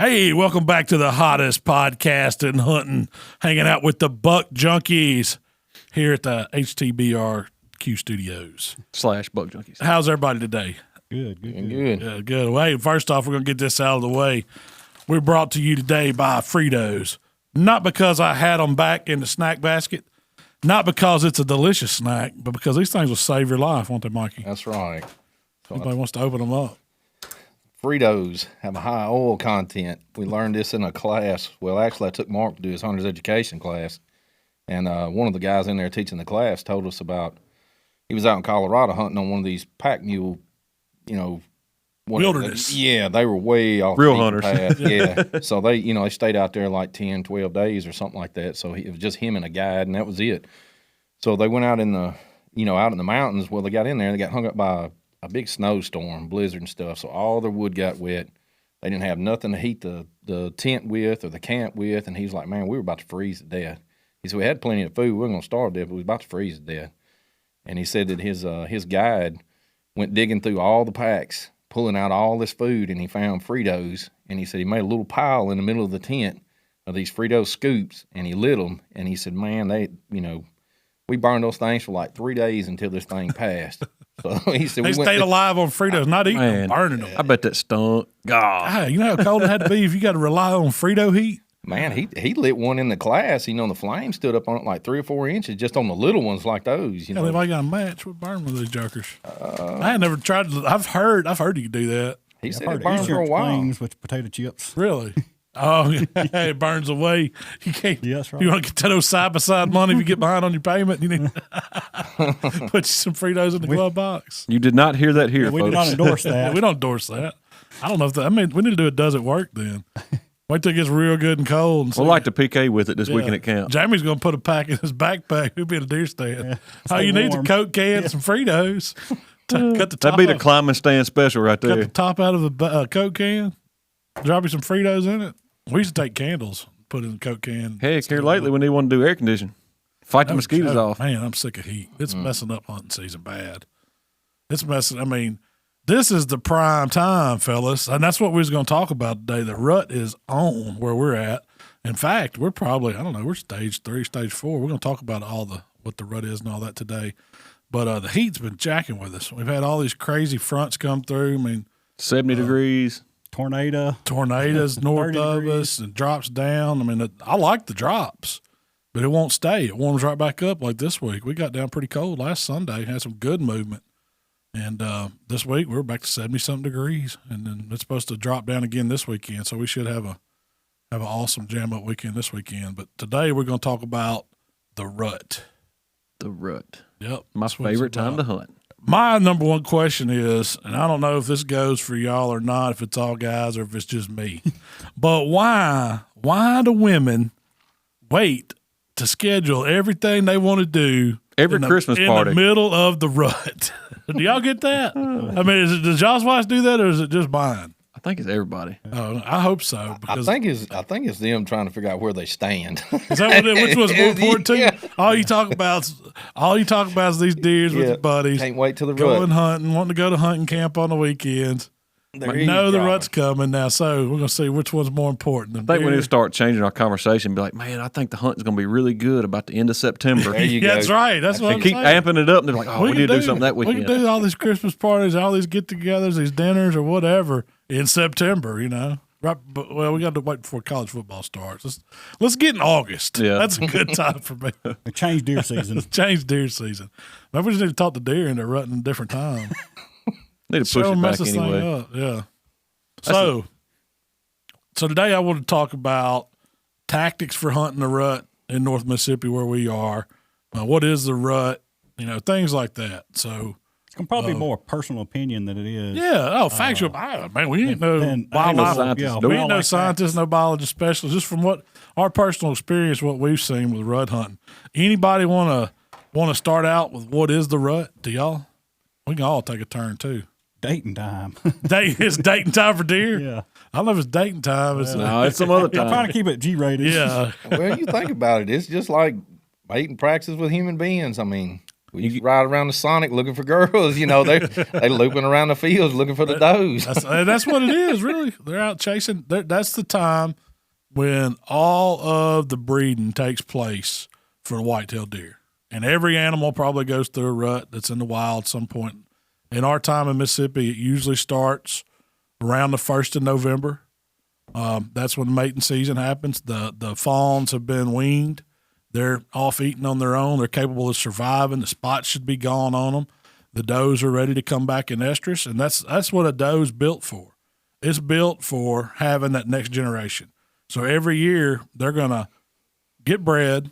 Hey, welcome back to the hottest podcast in hunting, hanging out with the Buck Junkies here at the HTBRQ Studios. / Buck Junkies. How's everybody today? Good. Good. Well, hey, first off, we're going to get this out of the way. We're brought to you today by Fritos. Not because I had them back in the snack basket, not because it's a delicious snack, but because these things will save your life, won't they, Mikey? That's right. Anybody wants to open them up? Fritos have a high oil content. We learned this in a class. Well, actually, I took Mark to do his hunter's education class, and one of the guys in there teaching the class told us about, he was out in Colorado hunting on one of these pack mule, Wilderness. Yeah, they were way off Real the beaten hunters. path. Yeah. So they stayed out there like 10, 12 days or something like that. So it was just him and a guide, and that was it. So they went out in the, out in the mountains. Well, they got in there, and they got hung up by a big snowstorm, blizzard and stuff. So all their wood got wet. They didn't have nothing to heat the tent with or the camp with. And he's like, man, we were about to freeze to death. He said, we had plenty of food. We weren't going to starve to death, but we was about to freeze to death. And he said that his guide went digging through all the packs, pulling out all this food, and he found Fritos. And he said he made a little pile in the middle of the tent of these Frito scoops, and he lit them. And he said, man, we burned those things for like 3 days until this thing passed. So he said They stayed alive on Fritos, not eating them, burning them. I bet that stunk. God. Hey, you know how cold it had to be if you got to rely on Frito heat? Man, he lit one in the class. The flame stood up on it like 3 or 4 inches just on the little ones like those. Yeah, they've got a match. What burn with these jokers? I had never tried to. I've heard you can do that. He said it burned for a while. With potato chips. Really? Oh, yeah, it burns away. You can't. Yeah, that's right. You want to get those side by side money if you get behind on your payment. You need to put you some Fritos in the glove box. You did not hear that here, We folks. did not endorse that. We don't endorse that. I don't know if that. I mean, we need to do it. Does it work then? Wait till it gets real good and cold. And We'll like to PK with it this Yeah. weekend at camp. Jamie's going to put a pack in his backpack. He'll be at a deer stand. Yeah, Oh, stay you need the warm. Coke can and some Fritos. Cut the top That'd be the off. climbing stand special right Cut there. the top out of the Coke can. Drop you some Fritos in it. We used to take candles, put it in the Coke can. Heck, here lately when they want to do air conditioning, fight the mosquitoes off. Man, I'm sick of heat. It's messing up hunting season bad. It's messing. I mean, this is the prime time, fellas, and that's what we was going to talk about today. The rut is on where we're at. In fact, we're probably, we're stage 3, stage 4. We're going to talk about what the rut is and all that today. But the heat's been jacking with us. We've had all these crazy fronts come through. I mean, 70 degrees. tornadoes north of degrees. us and drops down. I mean, I like the drops, but it won't stay. It warms right back up like this week. We got down pretty cold last Sunday, had some good movement. And this week we're back to 70-something degrees, and then it's supposed to drop down again this weekend. So we should have an awesome jam-up weekend this weekend. But today we're going to talk about the rut. The rut. Yep. My that's what it's favorite time about. to hunt. My number one question is, and I don't know if this goes for y'all or not, if it's all guys or if it's just me, but why do women wait to schedule everything they want to do Every Christmas party. in the middle of the rut? Do y'all get that? I mean, does y'all's wives do that or is it just mine? I think it's everybody. Oh, I hope so. Because I think it's them trying to figure out where they stand. is that which was more important to you? Yeah. All you talk about is these deers with your buddies. Can't wait till the Going rut. hunting, wanting to go to hunting camp on the weekends. There But is no, the drama. rut's coming now, so we're going to see which one's more important. I think we need to start changing our conversation and be like, man, I think the hunting's going to be really good about the end of September. There you Yeah, go. that's right. That's what I'm And keep saying. amping it up. And they're like, oh, we need to do something that We weekend. can do all these Christmas parties, all these get-togethers, these dinners, or whatever in September. Right? But, well, we got to wait before college football starts. Let's get in August. Yeah. That's a good time for me. We changed deer season. Change deer season. Maybe we just need to talk to deer into rutting a different time. Need to push Show it mess back this thing anyway. up. Yeah. So today I want to talk about tactics for hunting the rut in North Mississippi where we are. What is the rut? Things like that. So It's gonna probably be more personal opinion than it is. yeah. Factual. Man, we ain't no then- wildlife. scientists. We we ain't don't no like scientists, no biologist specialists. Just from what our personal experience, what we've seen with rut hunting. Anybody want to start out with what is the rut? Do y'all? We can all take a turn too. Dating time. It's dating time for deer. Yeah. I don't know if it's dating time. It's No, it's some other I'm trying time. to keep it G-rated. yeah. Well, you think about it, it's just like mating practices with human beings. I mean, We used to ride around the Sonic looking for girls. You know, they looping around the fields looking for the does. That's what it is, really. They're out chasing. That's the time when all of the breeding takes place for the white-tailed deer. And every animal probably goes through a rut that's in the wild at some point. In our time in Mississippi, it usually starts around the 1st of November. That's when the mating season happens. The fawns have been weaned. They're off eating on their own. They're capable of surviving. The spots should be gone on them. The does are ready to come back in estrus, and that's what a doe's built for. It's built for having that next generation. So every year they're going to get bred.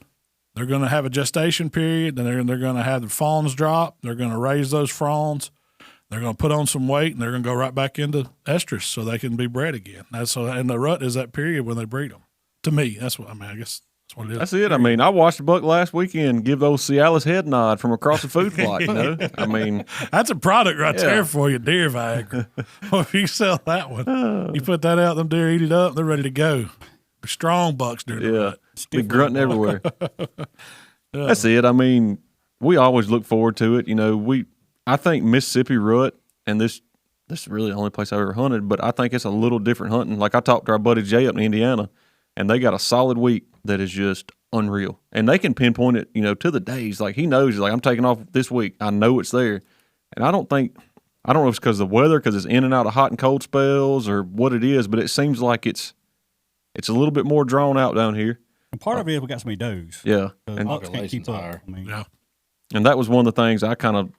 They're going to have a gestation period. Then they're going to have the fawns drop. They're going to raise those fawns. They're going to put on some weight, and they're going to go right back into estrus so they can be bred again. And the rut is that period when they breed them. To me, that's what I guess. That's what it is. That's it. I mean, I watched a buck last weekend give those Cialis head nod from across the food plot. You know, I mean, that's a product right there for you, deer Viagra. Well, if you sell that one, you put that out, them deer eat it up, they're ready to go. They're strong bucks during the rut. Be grunting everywhere. That's it. I mean, we always look forward to it. You know, I think Mississippi rut, and this is really the only place I've ever hunted, but I think it's a little different hunting. Like I talked to our buddy Jay up in Indiana, and they got a solid week that is just unreal. And they can pinpoint it, you know, to the days. Like he knows, like I'm taking off this week. I know it's there. And I don't know if it's because of the weather, because it's in and out of hot and cold spells or what it is, but it seems like it's a little bit more drawn out down here. And part of it is we got so many does. Yeah. So And bucks can't keep up. I mean, Yeah. And that was one of the things I kind of,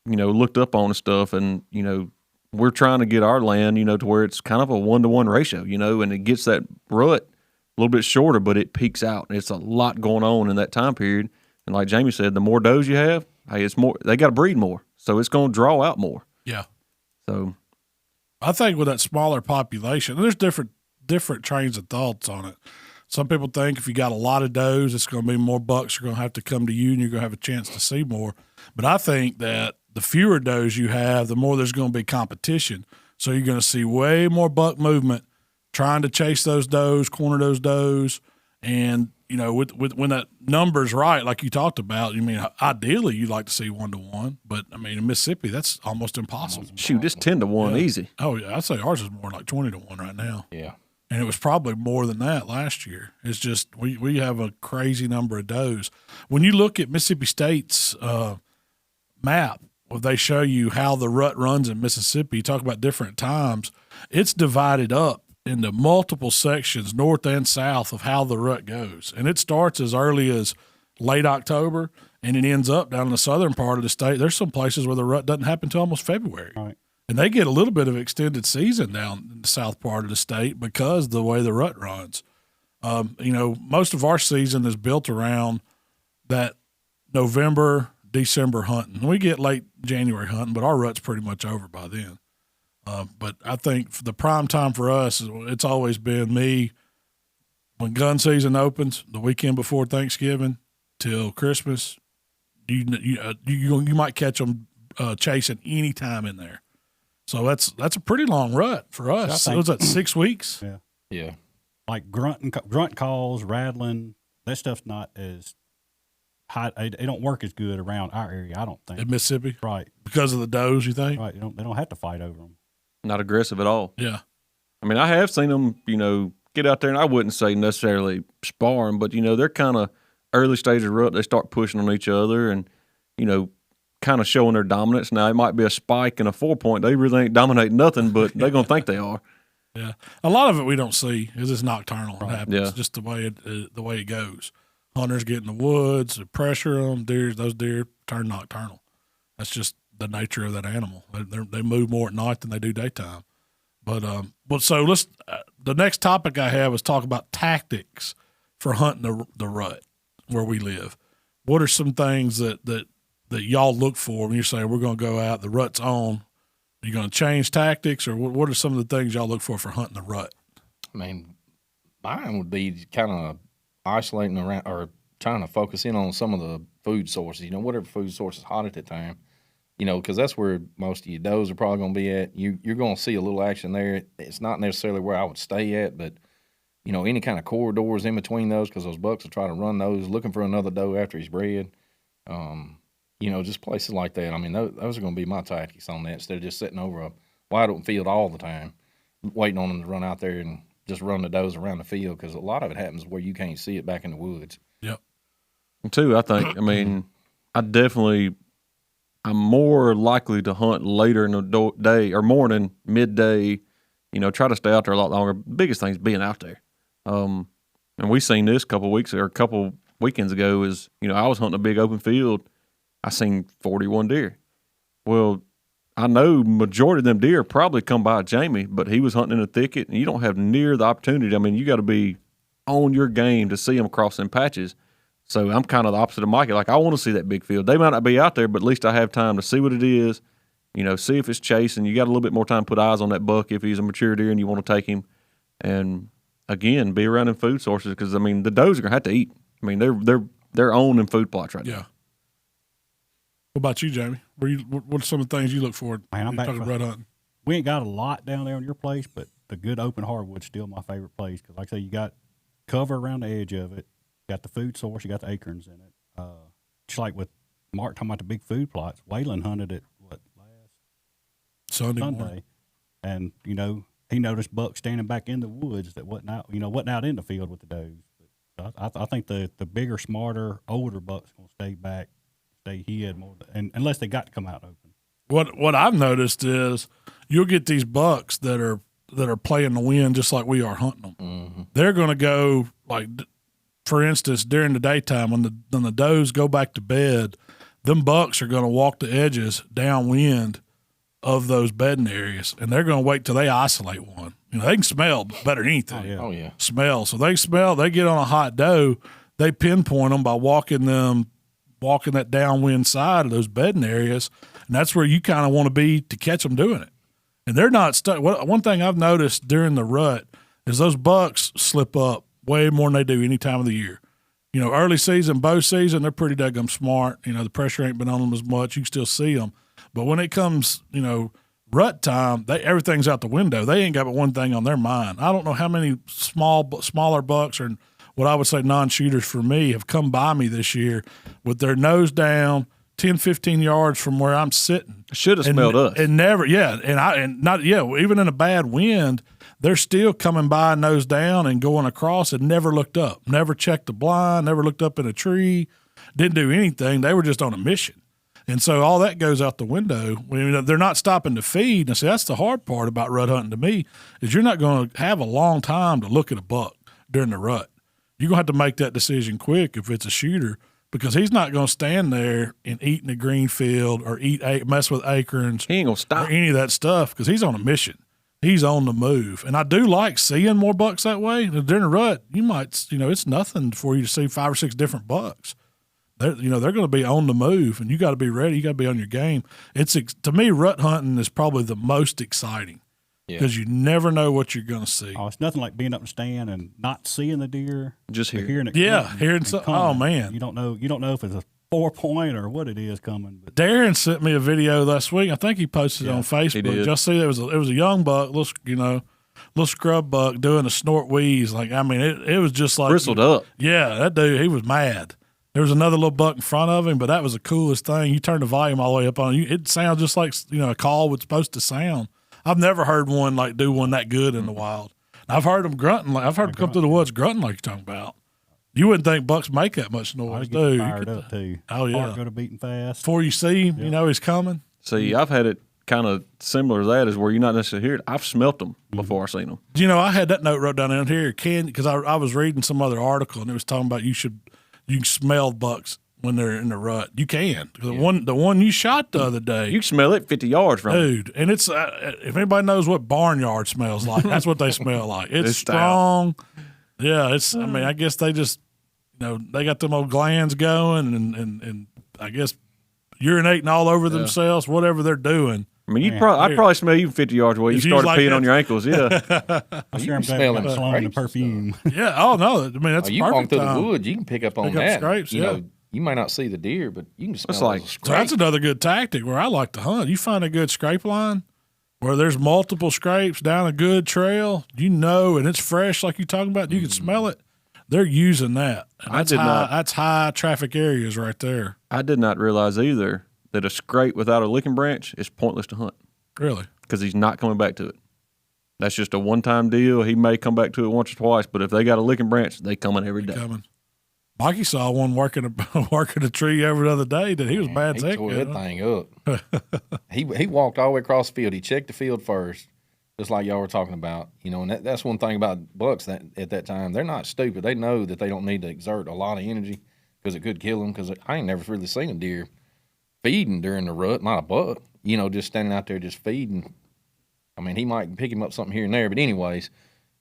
you know, looked up on and stuff. And, you know, we're trying to get our land, you know, to where it's kind of a 1-to-1 ratio, you know, and it gets that rut a little bit shorter, but it peaks out. And it's a lot going on in that time period. And like Jamie said, the more does you have, hey, it's more, they got to breed more. So it's going to draw out more. Yeah. So I think with that smaller population, and there's different trains of thoughts on it. Some people think if you got a lot of does, it's going to be more bucks are going to have to come to you and you're going to have a chance to see more. But I think that the fewer does you have, the more there's going to be competition. So you're going to see way more buck movement trying to chase those does, corner those does. And, you know, with when that number's right, like you talked about, you mean ideally you'd like to see 1-to-1. But, I mean, in Mississippi, that's almost impossible. shoot, it's 10-to-1 easy. Oh, yeah. I'd say ours is more like 20-to-1 right now. Yeah. And it was probably more than that last year. It's just we have a crazy number of does. When you look at Mississippi State's map, where they show you how the rut runs in Mississippi, you talk about different times, it's divided up into multiple sections, north and south, of how the rut goes. And it starts as early as late October, and it ends up down in the southern part of the state. There's some places where the rut doesn't happen until almost February. Right. And they get a little bit of extended season down in the south part of the state because of the way the rut runs. You know, most of our season is built around that November, December hunting. We get late January hunting, but our rut's pretty much over by then. But I think for the prime time for us, it's always been me when gun season opens, the weekend before Thanksgiving till Christmas. You might catch them chasing any time in there. So that's a pretty long rut for us. So was that 6 weeks? Yeah. Yeah. Like grunt calls, rattling, that stuff's not as high. They don't work as good around our area, I don't think. In Mississippi? Right. Because of the does, you think? Right. They don't have to fight over them. Not aggressive at all. Yeah. I mean, I have seen them, you know, get out there, and I wouldn't say necessarily sparring, but, you know, they're kind of early stage of rut. They start pushing on each other and, you know, kind of showing their dominance. Now, it might be a spike and a 4-point. They really ain't dominating nothing, but they're going to think they are. Yeah. A lot of it we don't see is it's nocturnal. It happens. Yeah. Just the way it goes. Hunters get in the woods, they pressure them. Those deer turn nocturnal. That's just the nature of that animal. They move more at night than they do daytime. But so let's. The next topic I have is talk about tactics for hunting the rut where we live. What are some things that y'all look for when you're saying we're going to go out, the rut's on? Are you going to change tactics, or what are some of the things y'all look for hunting the rut? I mean, mine would be kind of isolating around or trying to focus in on some of the food sources, you know, whatever food source is hot at the time, you know, because that's where most of your does are probably going to be at. You're going to see a little action there. It's not necessarily where I would stay at, but, you know, any kind of corridors in between those, because those bucks will try to run those, looking for another doe after he's bred. just places like that. I mean, those are going to be my tactics on that instead of just sitting over a wide open field all the time, waiting on them to run out there and just run the does around the field, because a lot of it happens where you can't see it back in the woods. Yep. Too, I think. I mean, I'm more likely to hunt later in the day or morning, midday. Try to stay out there a lot longer. Biggest thing is being out there. And we seen this a couple weekends ago. Is I was hunting a big open field. I seen 41 deer. Well, I know majority of them deer probably come by Jamie, but he was hunting in a thicket, and you don't have near the opportunity. I mean, you got to be on your game to see them across them patches. So I'm kind of the opposite of Mikey. Like, I want to see that big field. They might not be out there, but at least I have time to see what it is, see if it's chasing. You got a little bit more time to put eyes on that buck if he's a mature deer and you want to take him. And, again, be around in food sources because, I mean, the does are going to have to eat. I mean, they're on in food plots right now. Yeah. What about you, Jamie? What are some of the things you look for? Man, I'm back talking rut hunting. We ain't got a lot down there on your place, but the good open hardwood's still my favorite place because, like I say, you got cover around the edge of it. You got the food source. You got the acorns in it. Just like with Mark talking about the big food plots, Waylon hunted it, last Sunday. And, he noticed bucks standing back in the woods that wasn't out in the field with the does. But I think the bigger, smarter, older bucks going to stay back, stay hid more, and unless they got to come out open. What I've noticed is you'll get these bucks that are playing the wind just like we are hunting them. Mm-hmm. They're going to go, like, for instance, during the daytime when the does go back to bed, them bucks are going to walk the edges downwind of those bedding areas, and they're going to wait till they isolate one. They can smell better than anything. Oh, yeah. Smell. So they get on a hot doe, they pinpoint them by walking that downwind side of those bedding areas, and that's where you kind of want to be to catch them doing it. And they're not stuck. One thing I've noticed during the rut is those bucks slip up way more than they do any time of the year. Early season, bow season, they're pretty daggum smart. The pressure ain't been on them as much. You can still see them. But when it comes, rut time, everything's out the window. They ain't got but one thing on their mind. I don't know how many smaller bucks or what I would say non-shooters for me have come by me this year with their nose down 10, 15 yards from where I'm sitting. Should have smelled us. And never, yeah. Even in a bad wind, they're still coming by nose down and going across and never looked up, never checked the blind, never looked up in a tree, didn't do anything. They were just on a mission. And so all that goes out the window. They're not stopping to feed. And see, that's the hard part about rut hunting to me is you're not going to have a long time to look at a buck during the rut. You're going to have to make that decision quick if it's a shooter because he's not going to stand there and eat in the green field or mess with acorns. He ain't going to stop. Or any of that stuff because he's on a mission. He's on the move. And I do like seeing more bucks that way. During the rut, you might, it's nothing for you to see 5 or 6 different bucks. They're going to be on the move, and you got to be ready. You got to be on your game. To me, rut hunting is probably the most exciting because you never know what you're going to see. Oh, it's nothing like being up in the stand and not seeing the deer, just hearing it. Hearing something. Oh man, you don't know if it's a 4-point or what it is coming. But Darren sent me a video last week. I think he posted it on Facebook. Just see it was a young buck, little scrub buck doing a snort wheeze. Like it was just like bristled up. Yeah, that dude, he was mad. There was another little buck in front of him, but that was the coolest thing. You turn the volume all the way up on it. It sounds just like a call was supposed to sound. I've never heard one do one that good in the wild. I've heard them grunting. I've heard them come through the woods grunting like you're talking about. You wouldn't think bucks make that much noise, do you? Fired up too. Oh yeah, heart go to beating fast. Before you see him, you know he's coming. See, I've had it kind of similar to that, is where you're not necessarily hear it. I've smelt them before I've seen them. I had that note wrote down in here. Because I was reading some other article and it was talking about you can smell bucks when they're in the rut. You can. The one you shot the other day. You can smell it 50 yards from dude. And it's if anybody knows what barnyard smells like, that's what they smell like. It's strong. Yeah, it's. I guess they just, they got them old glands going, and I guess urinating all over themselves, whatever they're doing. I'd probably smell you 50 yards away. You started peeing on your ankles, yeah. I'm sure I'm smelling the perfume. Yeah. Oh no. That's you walk through the woods, you can pick up on that. Scrapes, you might not see the deer, but you can smell so that's another good tactic where I like to hunt. You find a good scrape line where there's multiple scrapes down a good trail, and it's fresh like you're talking about. You can smell it. they're using that. And I did not. That's high traffic areas right there. I did not realize either that a scrape without a licking branch is pointless to hunt Really? because he's not coming back to it. That's just a one-time deal. He may come back to it once or twice, but if they got a licking branch, they coming every day. Coming. Mikey saw one working a tree every other day that he was bad He sick. tore that thing up. He walked all the way across the field. He checked the field first, just like y'all were talking about. You know, and that's one thing about bucks that at that time, they're not stupid. They know that they don't need to exert a lot of energy because it could kill them. Because I ain't never really seen a deer feeding during the rut, not a buck. You know, just standing out there just feeding. I mean, he might pick him up something here and there, but anyways,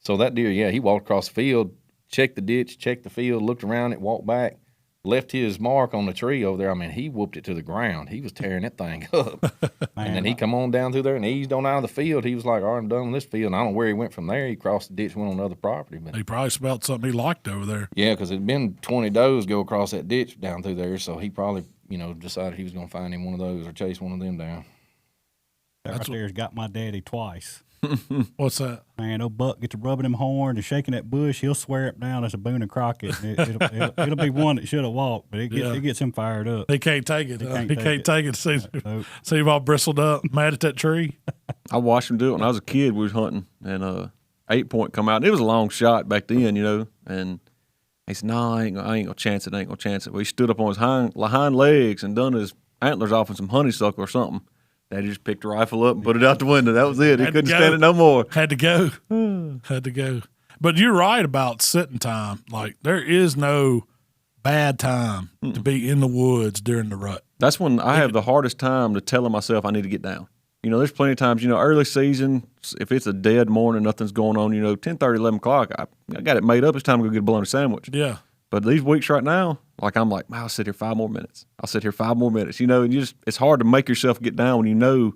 so that deer, yeah, he walked across the field, checked the ditch, checked the field, looked around it, walked back, left his mark on the tree over there. I mean, he whooped it to the ground. He was tearing that thing up. And then he come on down through there and eased on out of the field. He was like, all right, I'm done with this field. And I don't know where he went from there. He crossed the ditch, went on another property. But He probably smelled something he liked over there. yeah, because it'd been 20 does go across that ditch down through there. So he probably, you know, decided he was going to find him one of those or chase one of them down. That right there's got my daddy twice. What's that? Man, old Buck gets to rubbing them horns and shaking that bush. He'll swear it down as a Boone and Crockett. It'll be one that should have walked, but it gets him fired up. He can't take it. He can't take it. See him all bristled up, mad at that tree. I watched him do it when I was a kid. We was hunting, and 8-point come out. And it was a long shot back then, you know. And he said, "No, I ain't gonna chance it. I ain't gonna chance it." Well, he stood up on his hind legs and done his antlers off in some honeysuckle or something. Daddy just picked the rifle up and put it out the window. That was it. He couldn't stand it no more. Had to go. Had to go. But you're right about sitting time. Like, there is no bad time to be in the woods during the rut. That's when I have the hardest time to telling myself I need to get down. You know, there's plenty of times, you know, early season, if it's a dead morning, nothing's going on, you know, 10:30, 11 o'clock, I got it made up. It's time to go get a bologna sandwich. Yeah. But these weeks right now, like I'm like, I'll sit here 5 more minutes. I'll sit here 5 more minutes. You know, and it's hard to make yourself get down when you know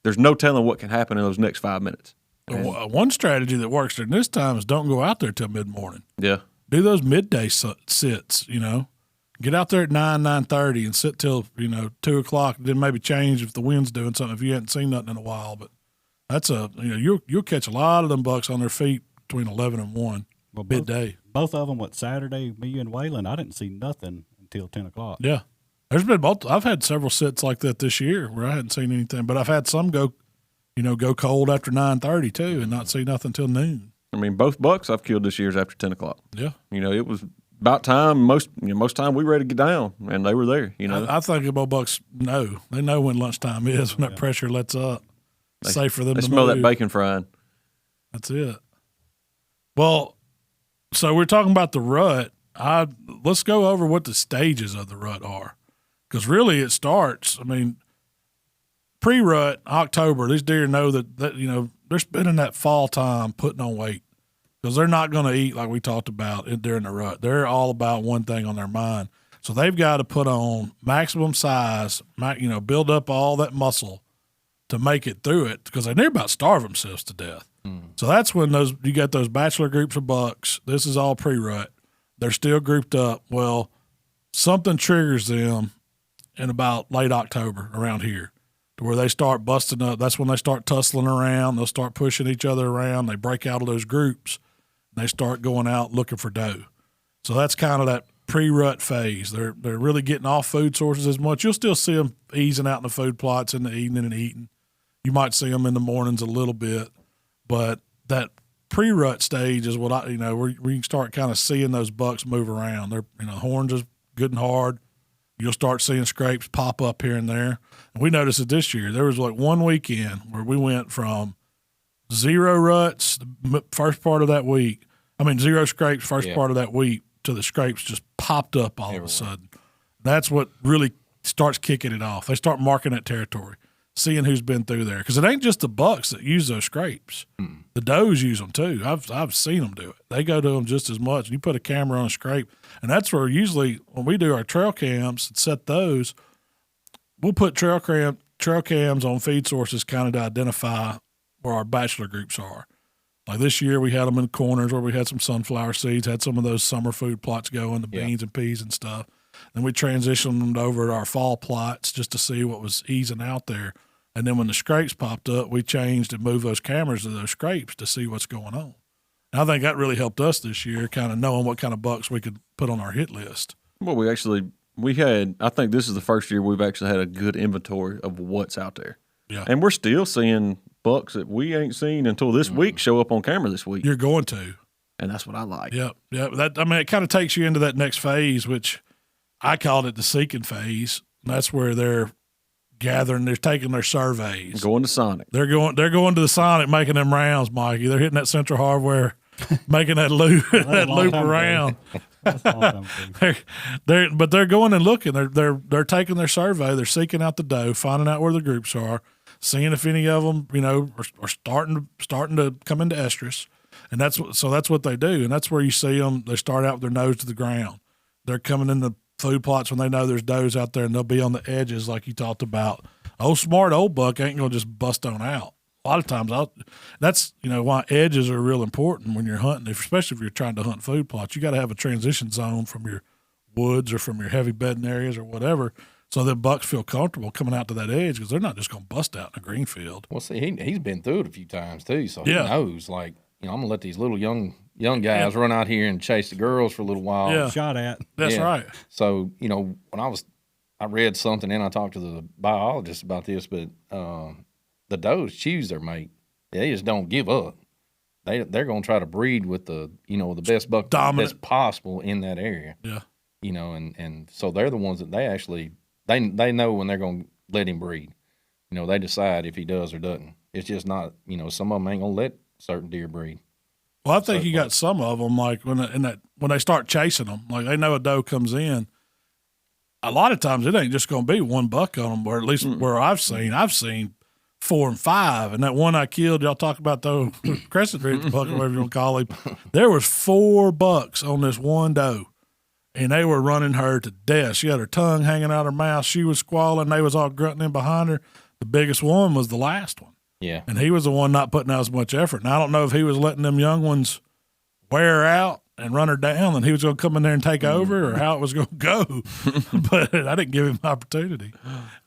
there's no telling what can happen in those next 5 minutes. One strategy that works during this time is don't go out there till mid-morning. Yeah. Do those midday sits, you know. Get out there at 9:30 and sit till, you know, 2 o'clock. Then maybe change if the wind's doing something, if you hadn't seen nothing in a while. But that's you know, you'll catch a lot of them bucks on their feet between 11 and 1 midday. Both of them, Saturday, me and Waylon, I didn't see nothing until 10 o'clock. Yeah. There's been I've had several sits like that this year where I hadn't seen anything, but I've had some go cold after 9:30 too and not see nothing till noon. I mean, both bucks I've killed this year is after 10 o'clock. Yeah. You know, it was about time. Most time we were ready to get down, and they were there, you know. I think the bucks know. They know when lunchtime is, when that pressure lets up. It's safe for them to smell move. that bacon frying. That's it. Well, so we're talking about the rut. Let's go over what the stages of the rut are. Because really it starts, I mean, pre-rut, October, these deer know that you know, they're spending that fall time putting on weight. Because they're not going to eat like we talked about during the rut. They're all about one thing on their mind. So they've got to put on maximum size, you know, build up all that muscle to make it through it because they're about to starve themselves to death. So that's when you got those bachelor groups of bucks. This is all pre-rut. They're still grouped up. Well, something triggers them in about late October around here to where they start busting up. That's when they start tussling around. They'll start pushing each other around. They break out of those groups. And they start going out looking for doe. So that's kind of that pre-rut phase. They're really getting off food sources as much. You'll still see them easing out in the food plots in the evening and eating. You might see them in the mornings a little bit. But that pre-rut stage is what where you can start kind of seeing those bucks move around. They're, you know, horns is good and hard. You'll start seeing scrapes pop up here and there. And we noticed it this year. There was like one weekend where we went from 0 ruts the first part of that week. 0 scrapes first part of that week to the scrapes just popped up all of a sudden. That's what really starts kicking it off. They start marking that territory, seeing who's been through there. Because it ain't just the bucks that use those scrapes. The does use them too. I've seen them do it. They go to them just as much. You put a camera on a scrape, and that's where usually when we do our trail cams and set those, we'll put trail cams on feed sources kind of to identify where our bachelor groups are. Like this year we had them in corners where we had some sunflower seeds, had some of those summer food plots going, the beans and peas and stuff. Then we transitioned them over to our fall plots just to see what was easing out there. And then when the scrapes popped up, we changed and moved those cameras to those scrapes to see what's going on. And I think that really helped us this year, kind of knowing what kind of bucks we could put on our hit list. Well, we had, I think this is the first year we've actually had a good inventory of what's out there. Yeah. And we're still seeing bucks that we ain't seen until this week show up on camera this week. You're going to. And that's what I like. Yep. That, I mean, it kind of takes you into that next phase, which I called it the seeking phase. That's where they're gathering, they're taking their surveys. Going to Sonic. They're going to the Sonic, making them rounds, Mikey. They're hitting that Central Hardware, making that loop, that loop around. They're going and looking. They're taking their survey. They're seeking out the doe, finding out where the groups are, seeing if any of them, are starting to come into estrus. And that's what they do. And that's where you see them. They start out with their nose to the ground. They're coming in the food plots when they know there's does out there, and they'll be on the edges like you talked about. Smart old buck ain't gonna just bust on out. A lot of times, that's why edges are real important when you're hunting, especially if you're trying to hunt food plots. You got to have a transition zone from your woods or from your heavy bedding areas or whatever, so that bucks feel comfortable coming out to that edge, because they're not just gonna bust out in a green field. Well, see, he's been through it a few times too, so he knows. Like, I'm gonna let these little young guys run out here and chase the girls for a little while. Yeah. Shot at. That's right. So, when I read something and I talked to the biologist about this, but the does choose their mate. They just don't give up. They're going to try to breed with the best buck that's possible in that area. Yeah. And so they're the ones that they actually they know when they're going to let him breed. They decide if he does or doesn't. It's just not, some of them ain't going to let certain deer breed. Well, I think you got some of them, like when they start chasing them, like they know a doe comes in. A lot of times it ain't just going to be one buck on them, or at least where I've seen 4 and 5. And that one I killed, y'all talk about the Crescent Ridge buck, or whatever you want to call him. There was 4 bucks on this one doe, and they were running her to death. She had her tongue hanging out her mouth. She was squalling. They was all grunting in behind her. The biggest one was the last one. Yeah. And he was the one not putting out as much effort. And I don't know if he was letting them young ones wear out and run her down, and he was going to come in there and take over, or how it was going to go. But I didn't give him the opportunity.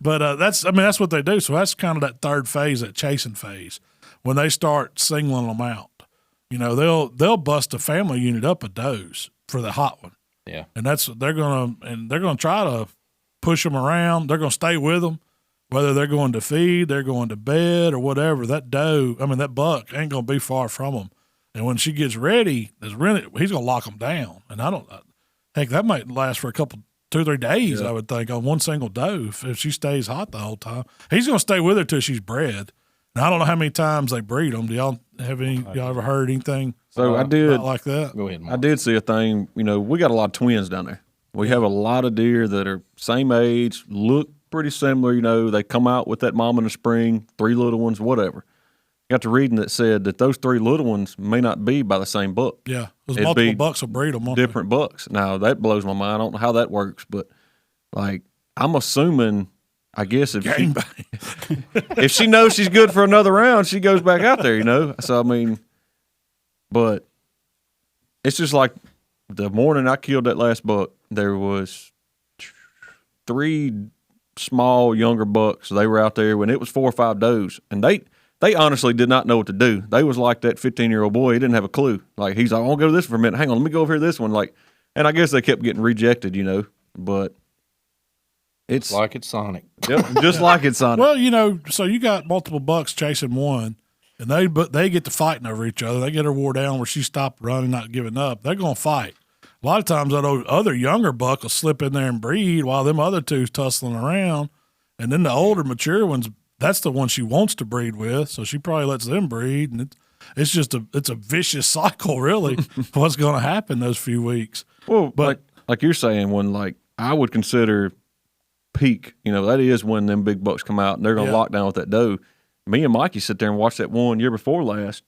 But that's what they do. So that's kind of that third phase, that chasing phase, when they start singling them out. They'll bust a family unit up of does for the hot one. Yeah. And they're going to try to push them around. They're going to stay with them. Whether they're going to feed, they're going to bed, or whatever, that buck ain't going to be far from them. And when she gets ready, he's going to lock them down. And that might last for a couple, 2 or 3 days, I would think, on one single doe if she stays hot the whole time. He's going to stay with her till she's bred. And I don't know how many times they breed them. Do y'all have y'all ever heard anything I did like that? Go ahead, Mark. I did see a thing. We got a lot of twins down there. We have a lot of deer that are same age, look pretty similar. They come out with that mom in the spring, 3 little ones, whatever. Got to reading that said that those 3 little ones may not be by the same buck. Yeah, there's multiple bucks will breed them. Different bucks. Now, that blows my mind. I don't know how that works, but, I'm assuming, I guess, if she knows she's good for another round, she goes back out there, So, but it's just like the morning I killed that last buck, there was 3 small younger bucks. They were out there when it was 4 or 5 does, and they honestly did not know what to do. They was like that 15-year-old boy. He didn't have a clue. Like, he's like, I want to go to this for a minute. Hang on, let me go over here to this one. And I guess they kept getting rejected, but it's like it's Sonic. Yep, just like it's Sonic. Well, so you got multiple bucks chasing one, and they get to fighting over each other. They get her wore down where she stopped running, not giving up. They're going to fight. A lot of times that other younger buck will slip in there and breed while them other two's tussling around. And then the older, mature ones, that's the one she wants to breed with, so she probably lets them breed. And it's just it's a vicious cycle, really, what's going to happen those few weeks. Well, but like you're saying, when I would consider peak, that is when them big bucks come out and they're going to lock down with that doe. Me and Mikey sit there and watch that one year before last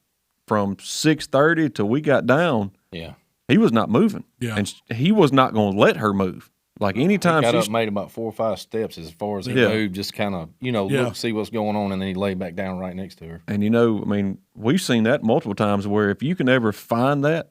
from 6:30 till we got down. Yeah. He was not moving. Yeah. And he was not going to let her move. Like, anytime he got up, made about 4 or 5 steps as far as he moved, just kind of, look, see what's going on, and then he lay back down right next to her. And, we've seen that multiple times where if you can ever find that,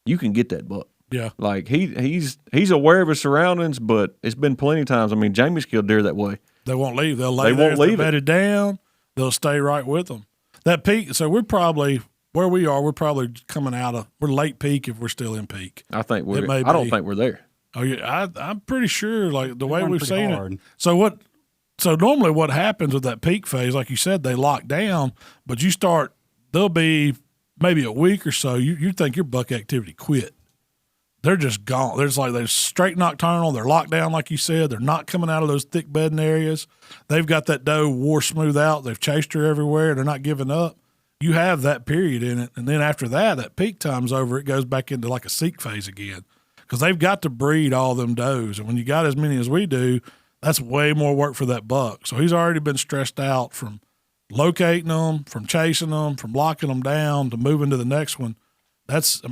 you can get that buck. Yeah. Like, he's aware of his surroundings, but it's been plenty of times. Jamie's killed deer that way. They won't leave. They'll lay there. If they're bedded down, they'll stay right with them. That peak, so we're probably where we are, we're probably coming we're late peak if we're still in peak. I think we're. I don't think we're there. Oh yeah, I'm pretty sure. Like the way run we've pretty seen hard. it. So normally what happens with that peak phase, like you said, they lock down, but there'll be maybe a week or so. You think your buck activity quit. They're just gone. They're straight nocturnal. They're locked down, like you said. They're not coming out of those thick bedding areas. They've got that doe wore smooth out. They've chased her everywhere. They're not giving up. You have that period in it, and then after that peak time's over, it goes back into like a seek phase again because they've got to breed all them does. And when you got as many as we do, that's way more work for that buck. So he's already been stressed out from locating them, from chasing them, from locking them down to moving to the next one. That's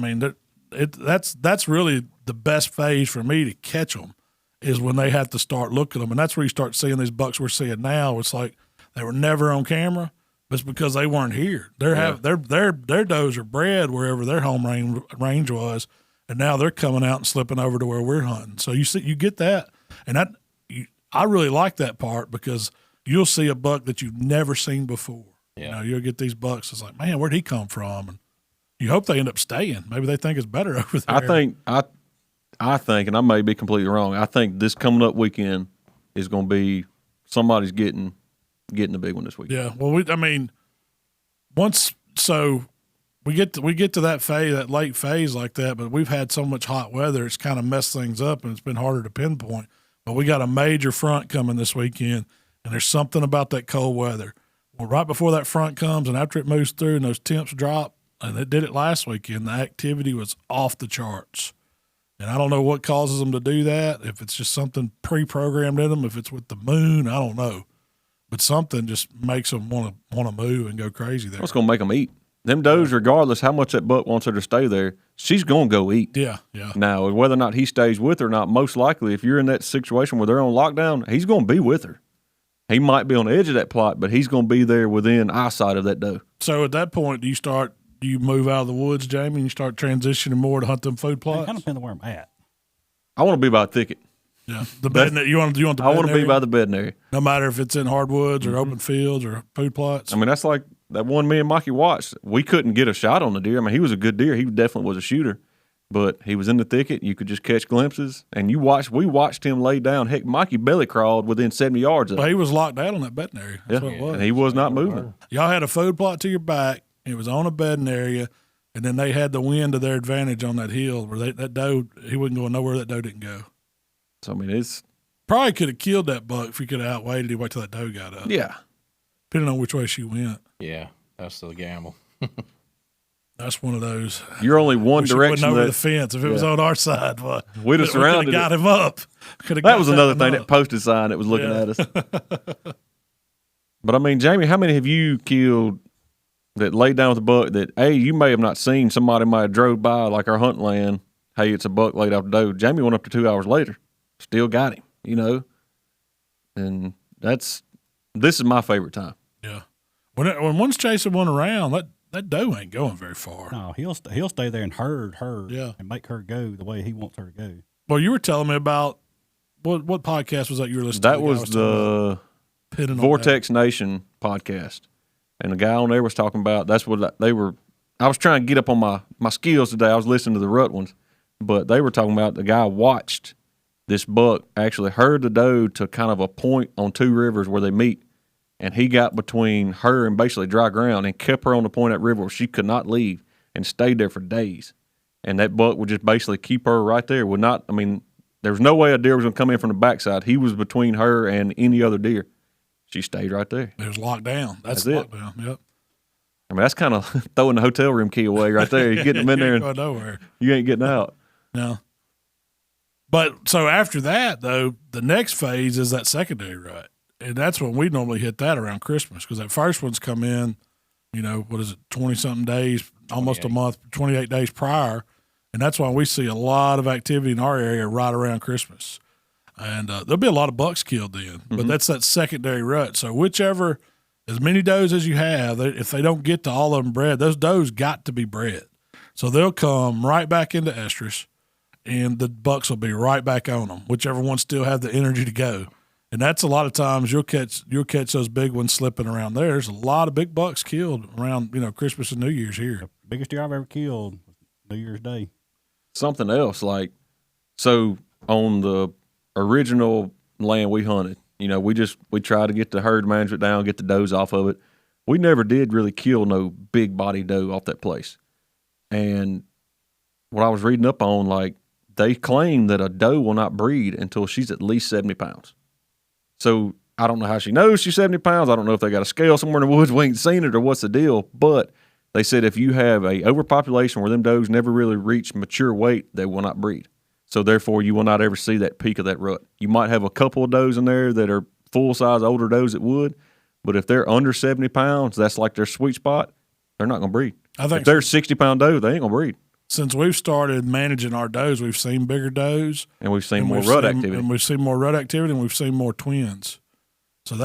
really the best phase for me to catch them is when they have to start looking at them. And that's where you start seeing these bucks we're seeing now. It's like they were never on camera. It's because they weren't here. Their does are bred wherever their home range was, and now they're coming out and slipping over to where we're hunting. So you get that, and I really like that part because you'll see a buck that you've never seen before. Yeah. You'll get these bucks. It's like, man, where'd he come from? And you hope they end up staying. Maybe they think it's better over there. I think, and I may be completely wrong. I think this coming up weekend is going to be somebody's getting the big one this week. Yeah. Well, we get to that phase, that late phase like that, but we've had so much hot weather, it's kind of messed things up, and it's been harder to pinpoint. But we got a major front coming this weekend, and there's something about that cold weather. Well, right before that front comes and after it moves through and those temps drop, and it did it last weekend, the activity was off the charts. And I don't know what causes them to do that, if it's just something pre-programmed in them, if it's with the moon, I don't know. But something just makes them want to move and go crazy there. What's going to make them eat? Them does, regardless how much that buck wants her to stay there, she's going to go eat. Yeah. Now, whether or not he stays with her or not, most likely, if you're in that situation where they're on lockdown, he's going to be with her. He might be on the edge of that plot, but he's going to be there within eyesight of that doe. So at that point, do you move out of the woods, Jamie, and you start transitioning more to hunt them food plots? It kind of depends on where I'm at. I want to be by a thicket. Yeah, the bed. You want the bed. I want to be by the bedding area. No matter if it's in hardwoods or open fields or food plots. I mean, that's like that one me and Mikey watched. We couldn't get a shot on the deer. I mean, he was a good deer. He definitely was a shooter, but he was in the thicket. You could just catch glimpses, and we watched him lay down. Heck, Mikey belly crawled within 70 yards of Well, him. he was locked out on that bedding area. That's what it was. And he was not moving. Y'all had a food plot to your back. It was on a bedding area, and then they had the wind to their advantage on that hill where that doe, he wasn't going nowhere that doe didn't go. So, I mean, it's probably could have killed that buck if you could have outweighted him. Wait till that doe got up. Yeah. Depending on which way she went. Yeah, that's the gamble. That's one of those. You're only one direction. Over the fence. If it was on our side, well, we'd have surrounded it. Got him up. That was another thing, that posted sign that was looking at us. But I mean, Jamie, how many have you killed that laid down with a buck that, A, you may have not seen, somebody might have drove by like our hunting land, hey, it's a buck laid off the doe. Jamie went up to 2 hours later, still got him, and this is my favorite time. Yeah. When one's chasing one around, that doe ain't going very far. No, he'll stay there and herd yeah, and make her go the way he wants her to go. Well, you were telling me about what podcast was that you were listening to? That was the Vortex Nation podcast. And the guy on there was talking about, that's what they were. I was trying to get up on my skills today. I was listening to the rut ones, but they were talking about the guy watched this buck actually herd the doe to kind of a point on two rivers where they meet. And he got between her and basically dry ground and kept her on the point of that river where she could not leave and stayed there for days. And that buck would just basically keep her right there. There was no way a deer was going to come in from the backside. He was between her and any other deer. She stayed right there. It was locked down. That's lockdown. Yep. I mean, that's kind of throwing the hotel room key away right there. You're getting them in there and nowhere. You ain't getting out. No. But so after that, though, the next phase is that secondary rut. And that's when we normally hit that around Christmas because that first one's come in, 20-something days, almost a month, 28 days prior. And that's why we see a lot of activity in our area right around Christmas. And there'll be a lot of bucks killed then. But that's that secondary rut. So as many does as you have, if they don't get to all of them bred, those does got to be bred. So they'll come right back into estrus, and the bucks will be right back on them, whichever ones still have the energy to go. And that's a lot of times you'll catch those big ones slipping around there. There's a lot of big bucks killed around, Christmas and New Year's here. The biggest deer I've ever killed was New Year's Day. Something else, so on the original land we hunted, we tried to get the herd management down, get the does off of it. We never did really kill no big body doe off that place. And what I was reading up on, they claim that a doe will not breed until she's at least 70 pounds. So I don't know how she knows she's 70 pounds. I don't know if they got a scale somewhere in the woods, we ain't seen it, or what's the deal. But they said if you have a overpopulation where them does never really reach mature weight, they will not breed. So therefore, you will not ever see that peak of that rut. You might have a couple of does in there that are full-size older does that would, but if they're under 70 pounds, that's like their sweet spot, they're not going to breed. I think if they're 60-pound doe, they ain't going to breed. Since we've started managing our does, we've seen bigger does. And we've seen more rut activity. And we've seen more rut activity, and we've seen more twins. So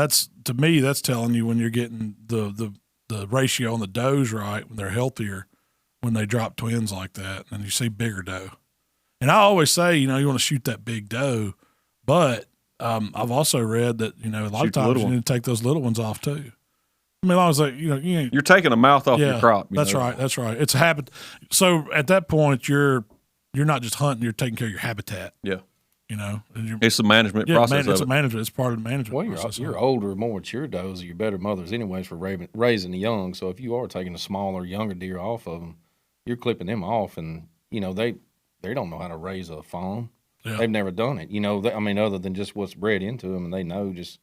to me, that's telling you when you're getting the ratio on the does right, when they're healthier, when they drop twins like that, and you see bigger doe. And I always say, you want to shoot that big doe, but I've also read that, a lot of times you need to take those little ones off too. I mean, as long as you're taking a mouth off your crop. That's right. That's right. It's a habit. So at that point, you're not just hunting; you're taking care of your habitat. Yeah. It's the management process. It's a management. It's part of the management. Well, you're older, more mature does, you're better mothers, anyways, for raising the young. So if you are taking a smaller, younger deer off of them, you're clipping them off, and they don't know how to raise a fawn. Yeah. They've never done it. Other than just what's bred into them, and they know just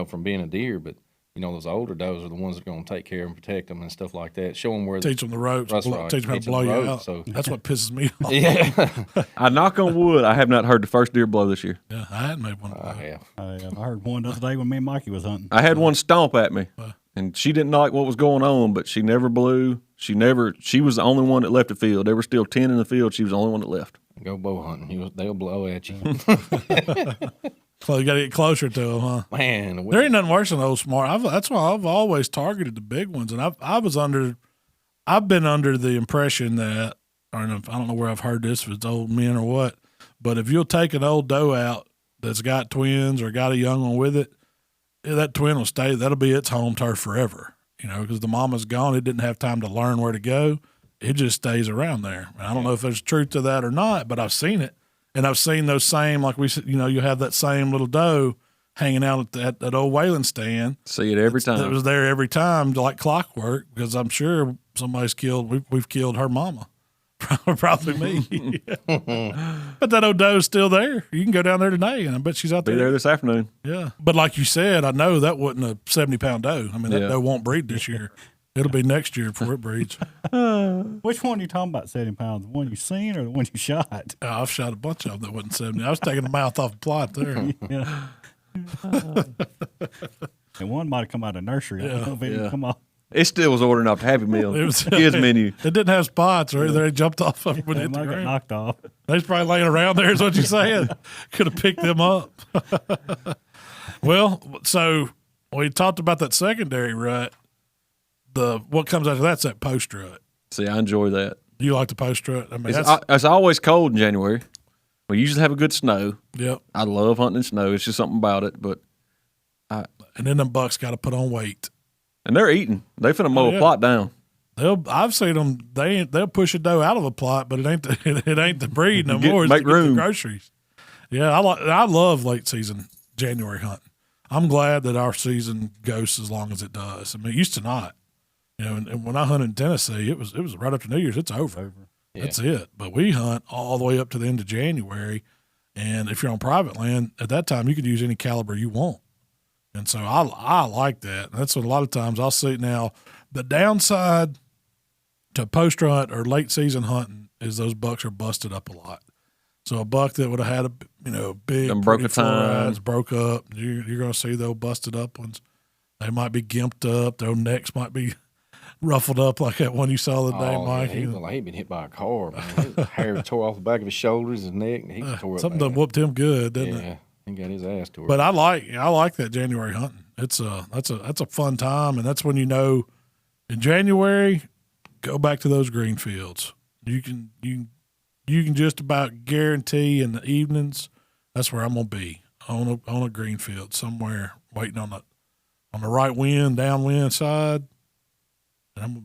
from being a deer, but. Those older does are the ones that are going to take care and protect them and stuff like that. Show them where teach them the ropes. That's right. Teach them how to blow you out. So that's what pisses me off. Yeah. I knock on wood. I have not heard the first deer blow this year. Yeah, I hadn't made one. I have. I heard one the other day when me and Mikey was hunting. I had one stomp at me, and she didn't like what was going on, but she never blew. She was the only one that left the field. There were still 10 in the field. She was the only one that left. Go bow hunting. They'll blow at you. So you got to get closer to them, huh? Man, there ain't nothing worse than old smart. That's why I've always targeted the big ones, and I've been under the impression that, I don't know where I've heard this, if it's old men or what, but if you'll take an old doe out that's got twins or got a young one with it, that twin will stay. That'll be its home turf forever. Because the mama's gone, it didn't have time to learn where to go. It just stays around there. And I don't know if there's truth to that or not, but I've seen it. And I've seen those same, like we said, you have that same little doe hanging out at that old Waylon stand. See it every time. It was there every time, like clockwork, because I'm sure somebody's we've killed her mama. Probably me. But that old doe's still there. You can go down there today, and I bet she's out there. Be there this afternoon. Yeah. But like you said, I know that wasn't a 70-pound doe. I mean, that doe won't breed this year. It'll be next year before it breeds. Which one are you talking about, 70 pounds? The one you seen or the one you shot? I've shot a bunch of them that wasn't 70. I was taking the mouth off the plot there. Yeah. And one might have come out of nursery. I don't know if it didn't come off. It still was ordering off the Happy Meal. It was kids menu. It didn't have spots or anything. They jumped off of it when it hit the ground. Knocked off. They was probably laying around there is what you're saying. Could have picked them up. Well, so we talked about that secondary rut. What comes after that's that post rut. See, I enjoy that. You like the post rut? I mean, it's always cold in January. We usually have a good snow. Yep. I love hunting in snow. It's just something about it. But and then them bucks got to put on weight. And they're eating. They finna mow a plot down. I've seen them. They'll push a doe out of a plot, but it ain't the breed no more. It's make room. Get the groceries. Yeah, I love late season January hunting. I'm glad that our season goes as long as it does. I mean, it used to not. And when I hunted in Tennessee, it was right up to New Year's. It's over. Yeah. That's it. But we hunt all the way up to the end of January, and if you're on private land at that time, you could use any caliber you want. And so I like that. That's what a lot of times I'll see now. The downside to post rut or late season hunting is those bucks are busted up a lot. So a buck that would have had a big broke eyes broke up. You're going to see those busted up ones. They might be gimped up. Their necks might be ruffled up like that one you saw the day, Mike. Yeah, he'd been hit by a car. Man. His hair tore off the back of his shoulders, his neck. And he tore up. Something that whooped him good, didn't it? Yeah, he got his ass tore. But I like that January hunting. That's a fun time, and that's when in January, go back to those green fields. You can just about guarantee in the evenings that's where I'm gonna be. on a green field somewhere, waiting on the right wind, downwind side. And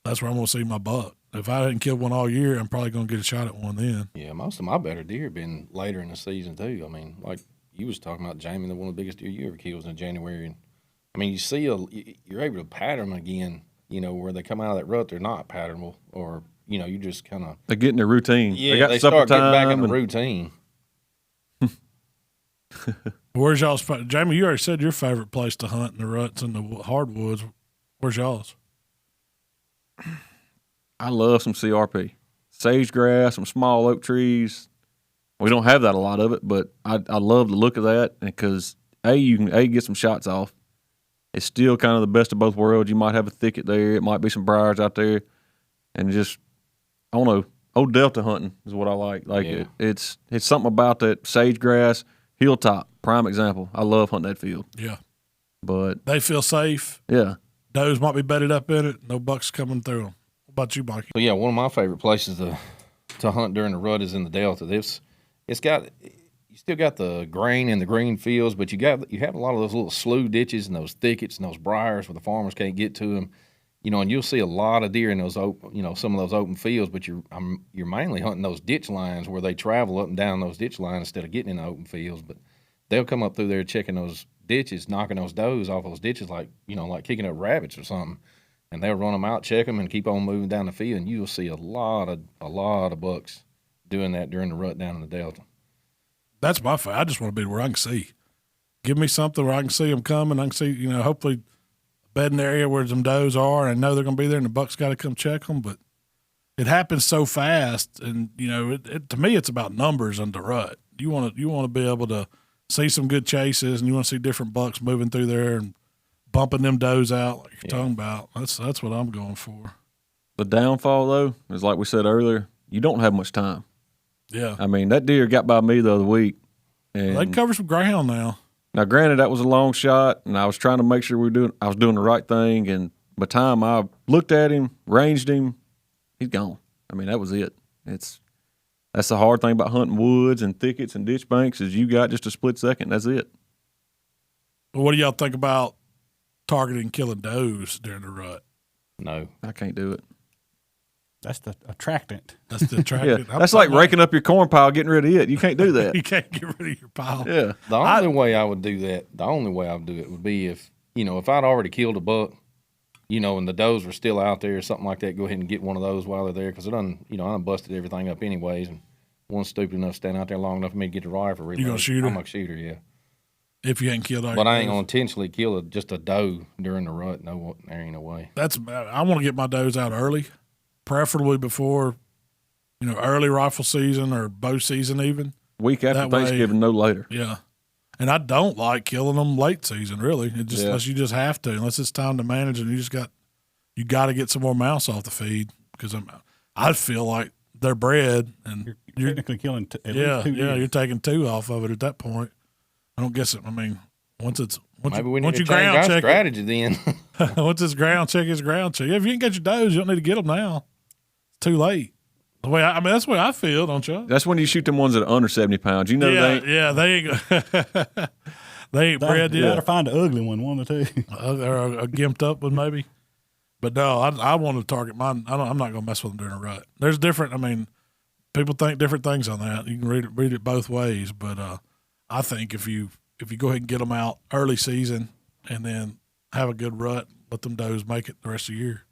that's where I'm gonna see my buck. If I hadn't killed one all year, I'm probably gonna get a shot at one then. Yeah, most of my better deer have been later in the season too. I mean, like you was talking about, Jamie, one of the biggest deer you ever killed was in January. And I mean, you're able to pattern them again. You know, where they come out of that rut, they're not patternable, or you know, you just kind of They're getting their routine. Yeah, they start getting back in the routine. Where's y'all's Jamie? You already said your favorite place to hunt in the ruts and the hardwoods. Where's y'all's? I love some CRP, sage grass, some small oak trees. We don't have that a lot of it, but I love the look of that because you can get some shots off. It's still kind of the best of both worlds. You might have a thicket there. It might be some briars out there, and just I don't know. Old Delta hunting is what I like. It's something about that sage grass hilltop. Prime example. I love hunting that field. Yeah, but they feel safe. Yeah, does might be bedded up in it. No bucks coming through them. What about you, Mikey? So yeah, one of my favorite places to hunt during the rut is in the Delta. You still got the grain and the green fields, but you have a lot of those little slough ditches and those thickets and those briars where the farmers can't get to them. You know, and you'll see a lot of deer in those some of those open fields, but you're mainly hunting those ditch lines where they travel up and down those ditch lines instead of getting in the open fields. But they'll come up through there checking those ditches, knocking those does off those ditches like kicking up rabbits or something. And they'll run them out, check them, and keep on moving down the field. And you'll see a lot of bucks doing that during the rut down in the Delta. That's my favorite. I just want to be where I can see. Give me something where I can see them coming. I can see, hopefully bed in the area where some does are, and I know they're going to be there, and the buck's got to come check them. But it happens so fast, and to me, it's about numbers on the rut. You want to be able to see some good chases, and you want to see different bucks moving through there and bumping them does out like you're talking about. That's what I'm going for. The downfall, though, is like we said earlier, you don't have much time. Yeah. I mean, that deer got by me the other week. And they can cover some ground now. Now, granted, that was a long shot, and I was trying to make sure I was doing the right thing. And by the time I looked at him, ranged him, he's gone. I mean, that was it. That's the hard thing about hunting woods and thickets and ditch banks is you got just a split second. That's it. Well, what do y'all think about targeting killing does during the rut? No. I can't do it. That's the attractant. That's the attractant. Yeah, that's like raking up your corn pile, getting rid of it. You can't do that. You can't get rid of your pile. Yeah. The only way I would do that, would be if I'd already killed a buck, and the does were still out there or something like that, go ahead and get one of those while they're there because I done busted everything up anyways, and one's stupid enough to stand out there long enough for me to get the rifle reloaded. You gonna shoot her? I'm gonna shoot her, yeah. If you ain't killed all But your I ain't does. gonna intentionally kill just a doe during the rut. No, there ain't no way. I want to get my does out early, preferably before, early rifle season or bow season even. Week after That way- Thanksgiving, no later. Yeah. And I don't like killing them late season, really. Unless you just have to, unless it's time to manage and you got to get some more mouse off the feed because I feel like they're bred and You're technically killing at yeah, least 2 deer. you're taking 2 off of it at that point. I don't guess it. I mean, once Maybe we need once to you change ground our check strategy then. it, once it's ground check, it's ground check. Yeah, if you ain't got your does, you don't need to get them now. It's too late. That's the way I feel, don't you? That's when you shoot them ones that are under 70 pounds. You know they ain't they ain't bred You got yet. to find the ugly one of the two. Or a gimped up one maybe. But no, I want to target mine. I'm not going to mess with them during a rut. There's different. I mean, people think different things on that. You can read it both ways. But I think if you go ahead and get them out early season and then have a good rut, let them does make it the rest of the year.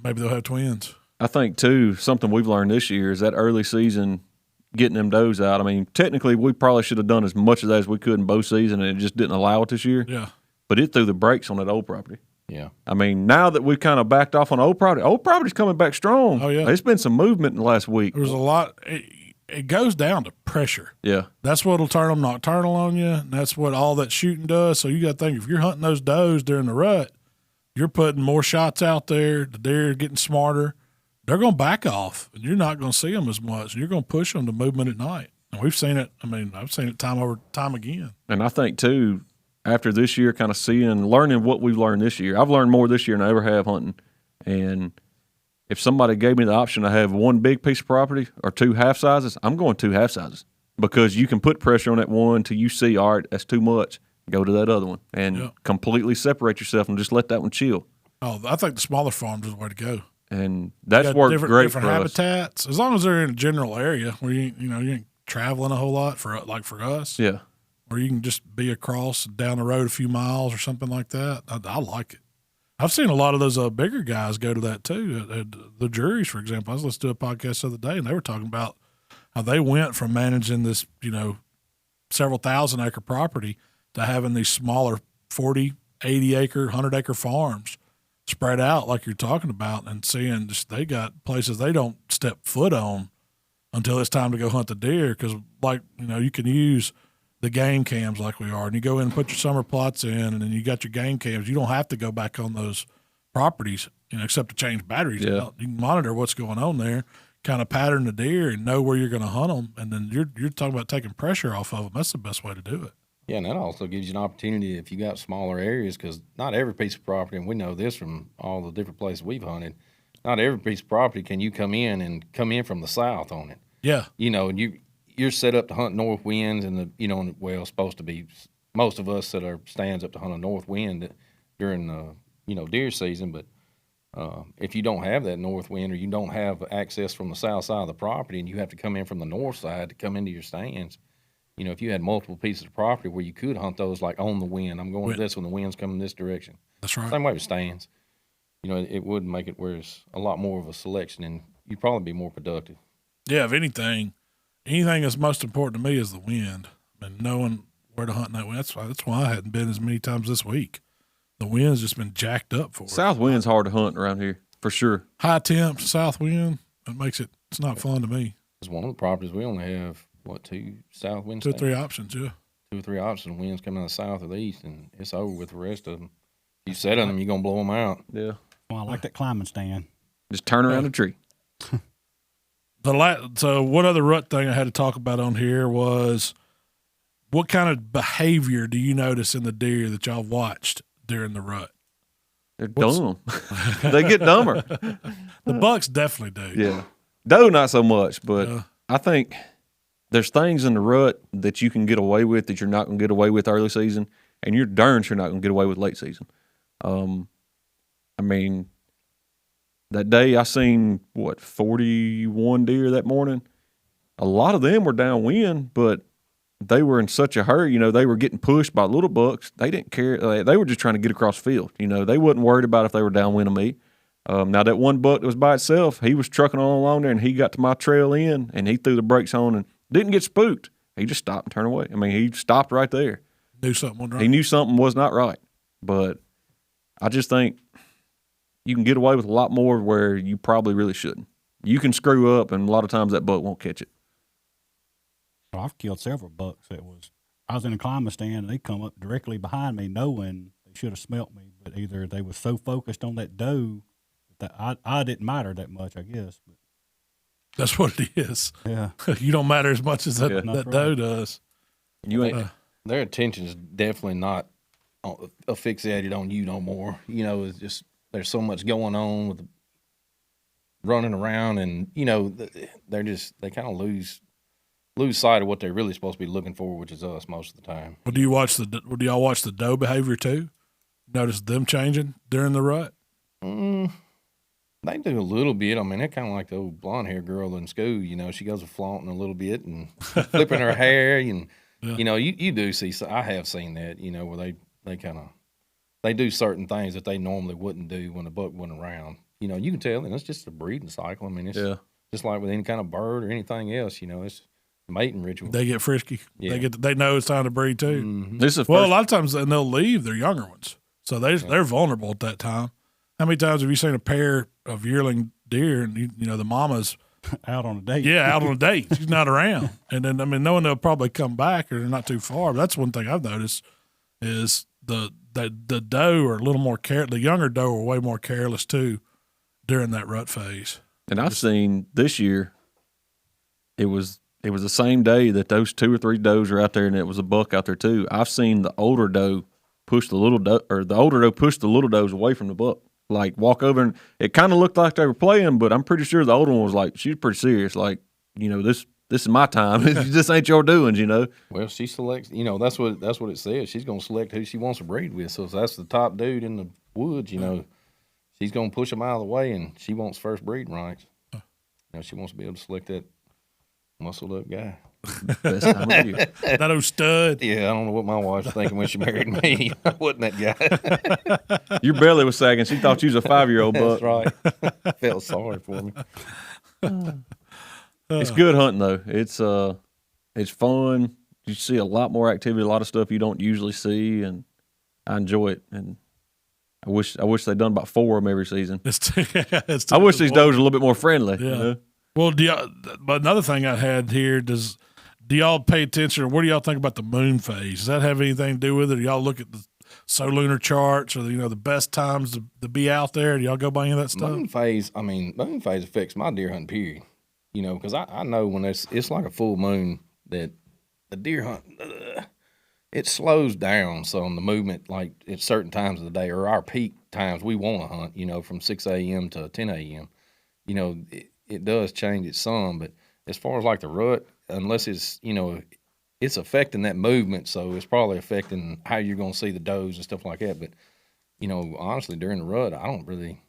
Maybe they'll have twins. I think, too, something we've learned this year is that early season, getting them does out. I mean, technically, we probably should have done as much of that as we could in bow season, and it just didn't allow it this year. Yeah. But it threw the brakes on that old property. Yeah. I mean, now that we've kind of backed off on old property's coming back strong. Oh, yeah. There's been some movement in the last week. There's a lot. It goes down to pressure. Yeah. That's what'll turn them nocturnal on you. And that's what all that shooting does. So you got to think, if you're hunting those does during the rut, you're putting more shots out there. The deer are getting smarter. They're going to back off, and you're not going to see them as much. And you're going to push them to movement at night. And we've seen it. I mean, I've seen it time over time again. And I think, too, after this year, kind of learning what we've learned this year, I've learned more this year than I ever have hunting. And if somebody gave me the option to have one big piece of property or 2 half sizes, I'm going 2 half sizes. because you can put pressure on that one till you see, all right, that's too much. Go to that other one and completely separate yourself and just let that one chill. Oh, I think the smaller farms is the way to go. And that's worked great for habitats, as long as they're in a general area where you ain't traveling a whole lot for us. Yeah, or you can just be across down the road a few miles or something like that. I like it. I've seen a lot of those bigger guys go to that too. The juries, for example, I was listening to a podcast the other day, and they were talking about how they went from managing this, several thousand acre property to having these smaller 40, 80 acre, 100 acre farms spread out like you're talking about, and seeing they got places they don't step foot on until it's time to go hunt the deer. Because, you can use the game cams like we are, and you go in and put your summer plots in, and then you got your game cams. You don't have to go back on those properties, except to change batteries. Yeah. You can monitor what's going on there, kind of pattern the deer, and know where you're going to hunt them. And then you're talking about taking pressure off of them. That's the best way to do it. Yeah, and that also gives you an opportunity if you got smaller areas, because not every piece of property, and we know this from all the different places we've hunted, not every piece of property can you come in from the south on it. Yeah. You're set up to hunt north winds, and supposed to be most of us set our stands up to hunt a north wind during the deer season. But if you don't have that north wind, or you don't have access from the south side of the property, and you have to come in from the north side to come into your stands, if you had multiple pieces of property where you could hunt those like on the wind, I'm going to this when the wind's coming this direction. That's right. Same way with stands. It would make it where it's a lot more of a selection, and you'd probably be more productive. Yeah, if anything that's most important to me is the wind and knowing where to hunt in that wind. That's why I hadn't been as many times this week. The wind's just been jacked up for it. South wind's hard to hunt around here, for sure. High temps, south wind, it's not fun to me. It's one of the properties we only have, 2 south winds? 2 or 3 options, yeah. 2 or 3 options. Winds coming out of the south or the east, and it's over with the rest of them. You set on them, you're going to blow them out. Yeah. Well, I like that climbing stand. Just turn around the tree. So one other rut thing I had to talk about on here was, what kind of behavior do you notice in the deer that y'all watched during the rut? They're dumb. They get dumber. The bucks definitely do. Yeah. Doe, not so much, but I think there's things in the rut that you can get away with that you're not going to get away with early season, and you're darn sure not going to get away with late season. That day I seen, 41 deer that morning. A lot of them were downwind, but they were in such a hurry. They were getting pushed by little bucks. They didn't care. They were just trying to get across the field. They wasn't worried about if they were downwind of me. Now, that one buck that was by itself, he was trucking on along there, and he got to my trail in, and he threw the brakes on and didn't get spooked. He just stopped and turned away. He stopped right there. Knew something wasn't right. He knew something was not right. But I just think you can get away with a lot more where you probably really shouldn't. You can screw up, and a lot of times that buck won't catch it. Well, I've killed several bucks I was in a climbing stand, and they come up directly behind me knowing they should have smelt me, but either they were so focused on that doe that I didn't matter that much, I guess. But that's what it is. Yeah. You don't matter as much as that doe does. Their attention is definitely not fixated on you no more. It's just there's so much going on with running around, and they kind of lose sight of what they're really supposed to be looking for, which is us most of the time. Well, do y'all watch the doe behavior too? Notice them changing during the rut? They do a little bit. They're kind of like the old blonde hair girl in school. She goes flaunting a little bit and flipping her hair, and you do see. I have seen that. Where they do certain things that they normally wouldn't do when the buck wasn't around. You can tell, and it's just a breeding cycle. It's just like with any kind of bird or anything else. It's a mating ritual. They get frisky. Yeah. They know it's time to breed too. Mm-hmm. A lot of times they'll leave their younger ones, so they're vulnerable at that time. How many times have you seen a pair of yearling deer and the mama's out on a date? Yeah, out on a date. She's not around, and then knowing they'll probably come back or they're not too far. But that's one thing I've noticed is the doe are a little more the younger doe are way more careless too during that rut phase. And I've seen this year, it was the same day that those 2 or 3 does are out there, and it was a buck out there too. I've seen the older doe push the little doe, or the older doe push the little does away from the buck. Like walk over, and it kind of looked like they were playing, but I'm pretty sure the older one was like, she was pretty serious. Like, this this is my time. This ain't your doings, you know. Well, she selects. You know, that's what it says. She's gonna select who she wants to breed with. So if that's the top dude in the woods, you know, she's gonna push him out of the way, and she wants first breeding rights. You know, she wants to be able to select that muscled up guy. Best time of year. That old stud. Yeah, I don't know what my wife's thinking when she married me. I wasn't that guy. Your belly was sagging. She thought you was a 5-year-old buck. That's right. Felt sorry for me. It's good hunting though. It's fun. You see a lot more activity, a lot of stuff you don't usually see, and I enjoy it. And I wish they'd done about 4 of them every season. I wish these does were a little bit more friendly. Yeah. You know? Well, but another thing I had here, do y'all pay attention, or what do y'all think about the moon phase? Does that have anything to do with it? Do y'all look at the lunar charts, or the best times to be out there? Do y'all go by any of that stuff? Moon phase affects my deer hunting period. You know, because I know when it's like a full moon that the deer hunt, it slows down some, the movement, like at certain times of the day, or our peak times we want to hunt, you know, from 6 a.m. to 10 a.m. You know, it does change it some, but as far as like the rut, unless it's, you know, it's affecting that movement, so it's probably affecting how you're going to see the does and stuff like that. But, you know, honestly, during the rut, I don't really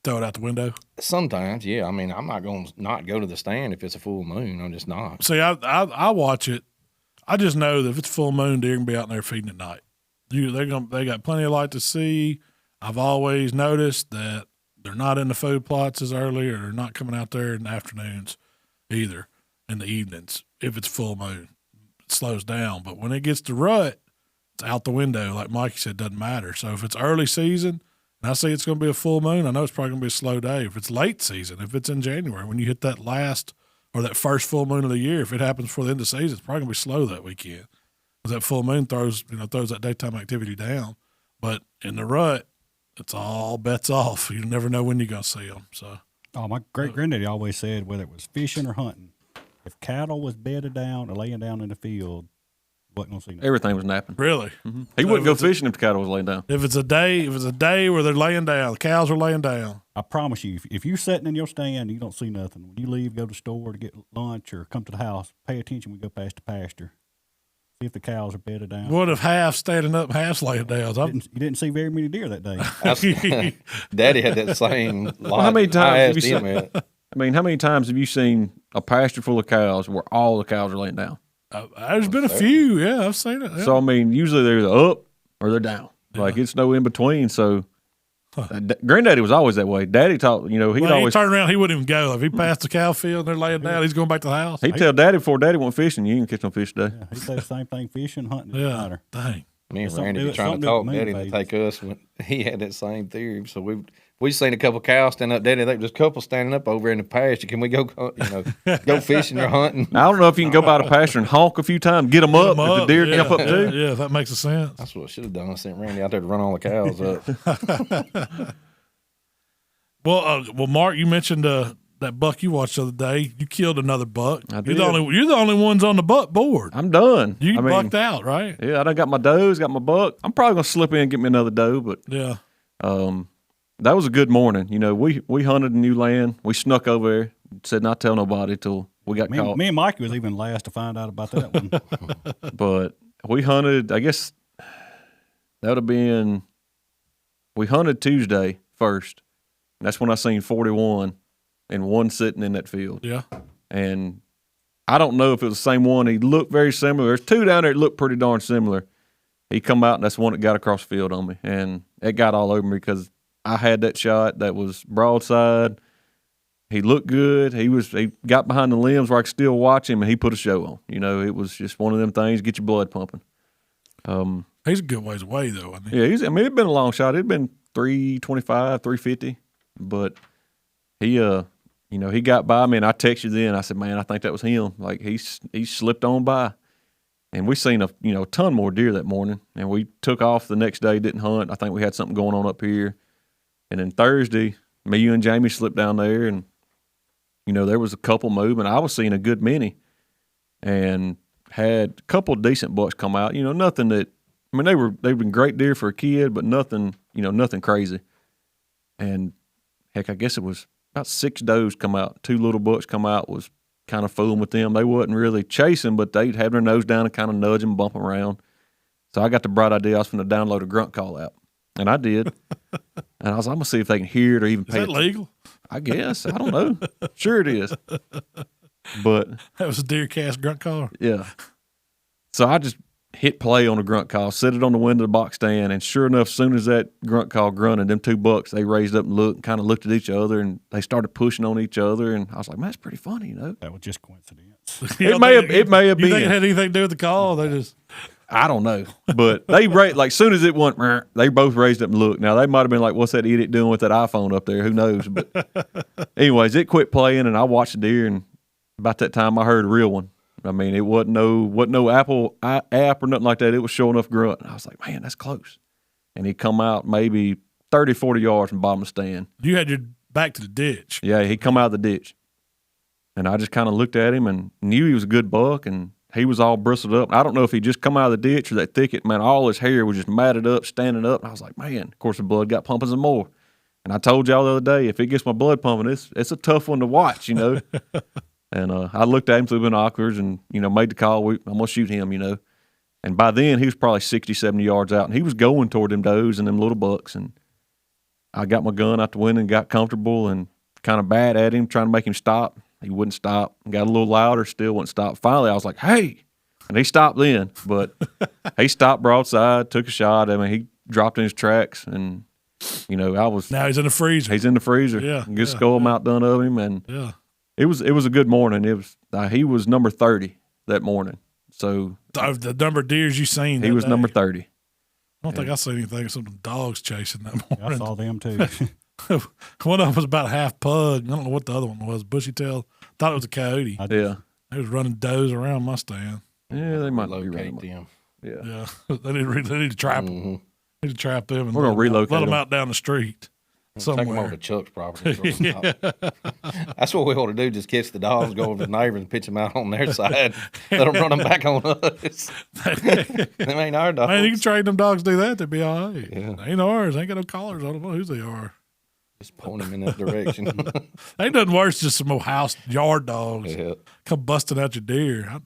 throw it out the window. Sometimes, yeah. I mean, I'm not going to not go to the stand if it's a full moon. I'm just not. See, I watch it. I just know that if it's full moon, deer can be out there feeding at night. They got plenty of light to see. I've always noticed that they're not in the food plots as early, or they're not coming out there in the afternoons either, in the evenings. If it's full moon, it slows down. But when it gets to rut, it's out the window. Like Mikey said, it doesn't matter. So if it's early season, and I see it's going to be a full moon, I know it's probably going to be a slow day. If it's late season, if it's in January, when you hit that last or that first full moon of the year, if it happens before the end of the season, it's probably going to be slow that weekend. Because that full moon throws that daytime activity down. But in the rut, it's all bets off. You never know when you're going to see them. So, my great granddaddy always said, whether it was fishing or hunting, if cattle was bedded down or laying down in the field, wasn't gonna see nothing. Everything was napping. Really? Mm-hmm. He wouldn't go fishing if the cattle was laying down. If it's a day where they're laying down, the cows are laying down. I promise you, if you're sitting in your stand and you don't see nothing, when you leave, go to the store to get lunch or come to the house, pay attention when you go past the pasture. See if the cows are bedded down. What if half standing up, half's laying down? You didn't see very many deer that day. Daddy had that same. Well, how many times have you seen? I mean, how many times have you seen a pasture full of cows where all the cows are laying down? There's been a few. Yeah, I've seen it. Yeah. So, I mean, usually they're either up or they're down. Yeah. Like, it's no in between. So, Granddaddy was always that way. Daddy taught, he'd always turn around. He wouldn't even go. If he passed the cow field and they're laying down, he's going back to the house. He'd tell Daddy before Daddy went fishing, you ain't catch no fish today. Yeah, he'd say the same thing, fishing, hunting, yeah, dang. Me and Randy were trying to talk Daddy to take us when he had that same theory. So we seen a couple cows stand up. Daddy, there's a couple standing up over in the pasture. Can we go, go fishing or hunting? I don't know if you can go by the pasture and honk a few times, get them up, if the deer jump up too. Yeah, that makes sense. That's what I should have done. I sent Randy out there to run all the cows up. Well, Mark, you mentioned that buck you watched the other day. You killed another buck. I did. You're the only ones on the buck board. I'm done. You bucked out, right? Yeah, I done got my does, got my buck. I'm probably gonna slip in and get me another doe, but yeah. That was a good morning. We hunted new land. We snuck over there, said not tell nobody till we got caught. Me and Mikey was even last to find out about that one. But we hunted, I guess that would have been, we hunted Tuesday first. And that's when I seen 41 and one sitting in that field. Yeah. And I don't know if it was the same one. He looked very similar. There's 2 down there that looked pretty darn similar. He come out, and that's the one that got across the field on me. And it got all over me because I had that shot that was broadside. He looked good. He got behind the limbs where I could still watch him, and he put a show on. It was just one of them things, get your blood pumping. He's a good ways away, though, isn't he? Yeah, it'd been a long shot. It'd been 325, 350. But he got by me, and I texted then. I said, man, I think that was him. Like, he slipped on by. And we seen a ton more deer that morning, and we took off the next day, didn't hunt. I think we had something going on up here. And then Thursday, me, you, and Jamie slipped down there, and, there was a couple moving. I was seeing a good many and had a couple of decent bucks come out. Nothing that – they've been great deer for a kid, but nothing, nothing crazy. And, heck, I guess it was about 6 does come out. 2 little bucks come out was kind of fooling with them. They wasn't really chasing, but they'd have their nose down and kind of nudge them, bump them around. So I got the bright idea I was going to download a grunt call app. And I did. And I was like, I'm going to see if they can hear it or even pay Is that legal? I guess. I don't know. Sure it is. But That was a deer cast grunt caller. yeah. So I just hit play on a grunt call, set it on the window of the box stand, and sure enough, as soon as that grunt call grunted, them two bucks, they raised up and looked and kind of looked at each other, and they started pushing on each other. And I was like, man, that's pretty funny, you know? That was just coincidence. It may have You think been. it had anything to do with the call? They just I don't know. But they like soon as it went, they both raised up and looked. Now they might have been like, what's that idiot doing with that iPhone up there? Who knows? But anyways, it quit playing and I watched the deer, and about that time I heard a real one. I mean, it wasn't no Apple app or nothing like that. It was sure enough grunt. And I was like, man, that's close. And he come out maybe 30, 40 yards from the bottom of the stand. you had your back to the ditch. Yeah, he come out of the ditch. And I just kind of looked at him and knew he was a good buck, and he was all bristled up. I don't know if he just come out of the ditch or that thicket. Man, all his hair was just matted up, standing up. And I was like, man, of course the blood got pumping some more. And I told y'all the other day, if it gets my blood pumping, it's a tough one to watch, you know. And I looked at him through binoculars and, you know, made the call. I'm going to shoot him, you know. And by then, he was probably 60, 70 yards out. And he was going toward them does and them little bucks. And I got my gun out the window and got comfortable and kind of bad at him, trying to make him stop. He wouldn't stop. Got a little louder, still wouldn't stop. Finally, I was like, hey. And he stopped then. But he stopped broadside, took a shot. I mean, he dropped in his tracks. And, you know, Now he's in the freezer. He's in the freezer. Yeah, Good skull mount done of him. And yeah. it was a good morning. It was he was number 30 that morning. So The number of deers you seen. he that was day. number 30. I don't think I seen anything of some dogs chasing that I morning. saw them too. One of them was about half pug. I don't know what the other one was. Bushy tail. Thought it was a coyote. Yeah. They was running does around my stand. Yeah, they might be Locate running. them. Yeah. Yeah, they need to trap them. Need to trap them. And We're gonna relocate Let them them. out down the street Take them over somewhere. to Chuck's property. Throw 'em out. That's what we ought to do. Just catch the dogs, go over to the neighbors, and pitch them out on their side. Let them run them back on us. Them ain't our dogs. Man, you can train them dogs to do that. They'd be all right. Yeah. They ain't ours. They ain't got no collars. I don't know whose they are. Just point them in that direction. Ain't nothing worse than some old house yard dogs Yeah. come busting out your deer.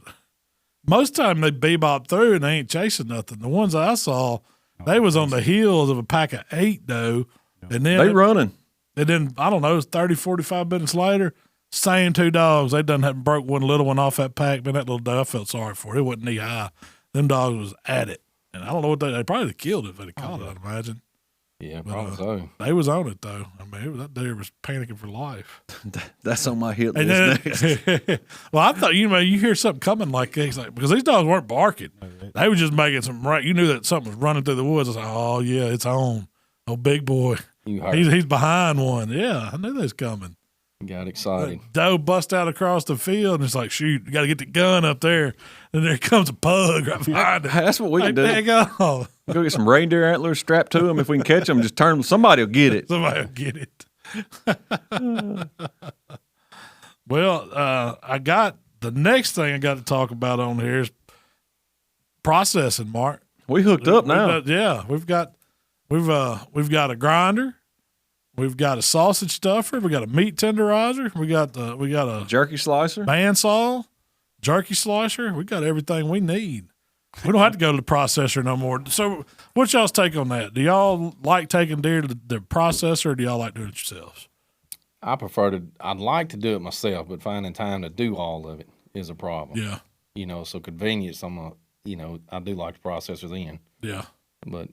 Most time they bebop through and they ain't chasing nothing. The ones I saw, they was on the heels of a pack of 8 though, and then They running. and then I don't know, 30, 45 minutes later, same 2 dogs. They done had broke one little one off that pack. Man, that little dog, I felt sorry for it. It wasn't knee high. Them dogs was at it, and I don't know what they probably killed it if they'd caught it. I'd imagine. Yeah, probably so. They was on it though. I mean, that deer was panicking for life. That's on my hit And list then, next. well, I thought you hear something coming like this, like, because these dogs weren't barking. They were just making some right. You knew that something was running through the woods. I was like, oh yeah, it's on. Oh, big boy, You heard. he's behind one. Yeah, I knew they was coming. Got excited. Doe bust out across the field, and it's like, shoot, you got to get the gun up there. And there comes a pug right behind it. That's what we can do. Dang off. Go get some reindeer antlers strapped to them. If we can catch them, just turn them. Somebody will get it. Somebody will get it. Well, I got the next thing I got to talk about on here is processing, Mark. We hooked up now. We've got a grinder, we've got a sausage stuffer, we got a meat tenderizer, we got a Jerky slicer. bandsaw, jerky slicer. We got everything we need. We don't have to go to the processor no more. So, what's y'all's take on that? Do y'all like taking deer to the processor, or do y'all like doing it yourselves? I'd like to do it myself, but finding time to do all of it is a problem. Yeah, You know, so convenience, I do like the processor then. yeah, But,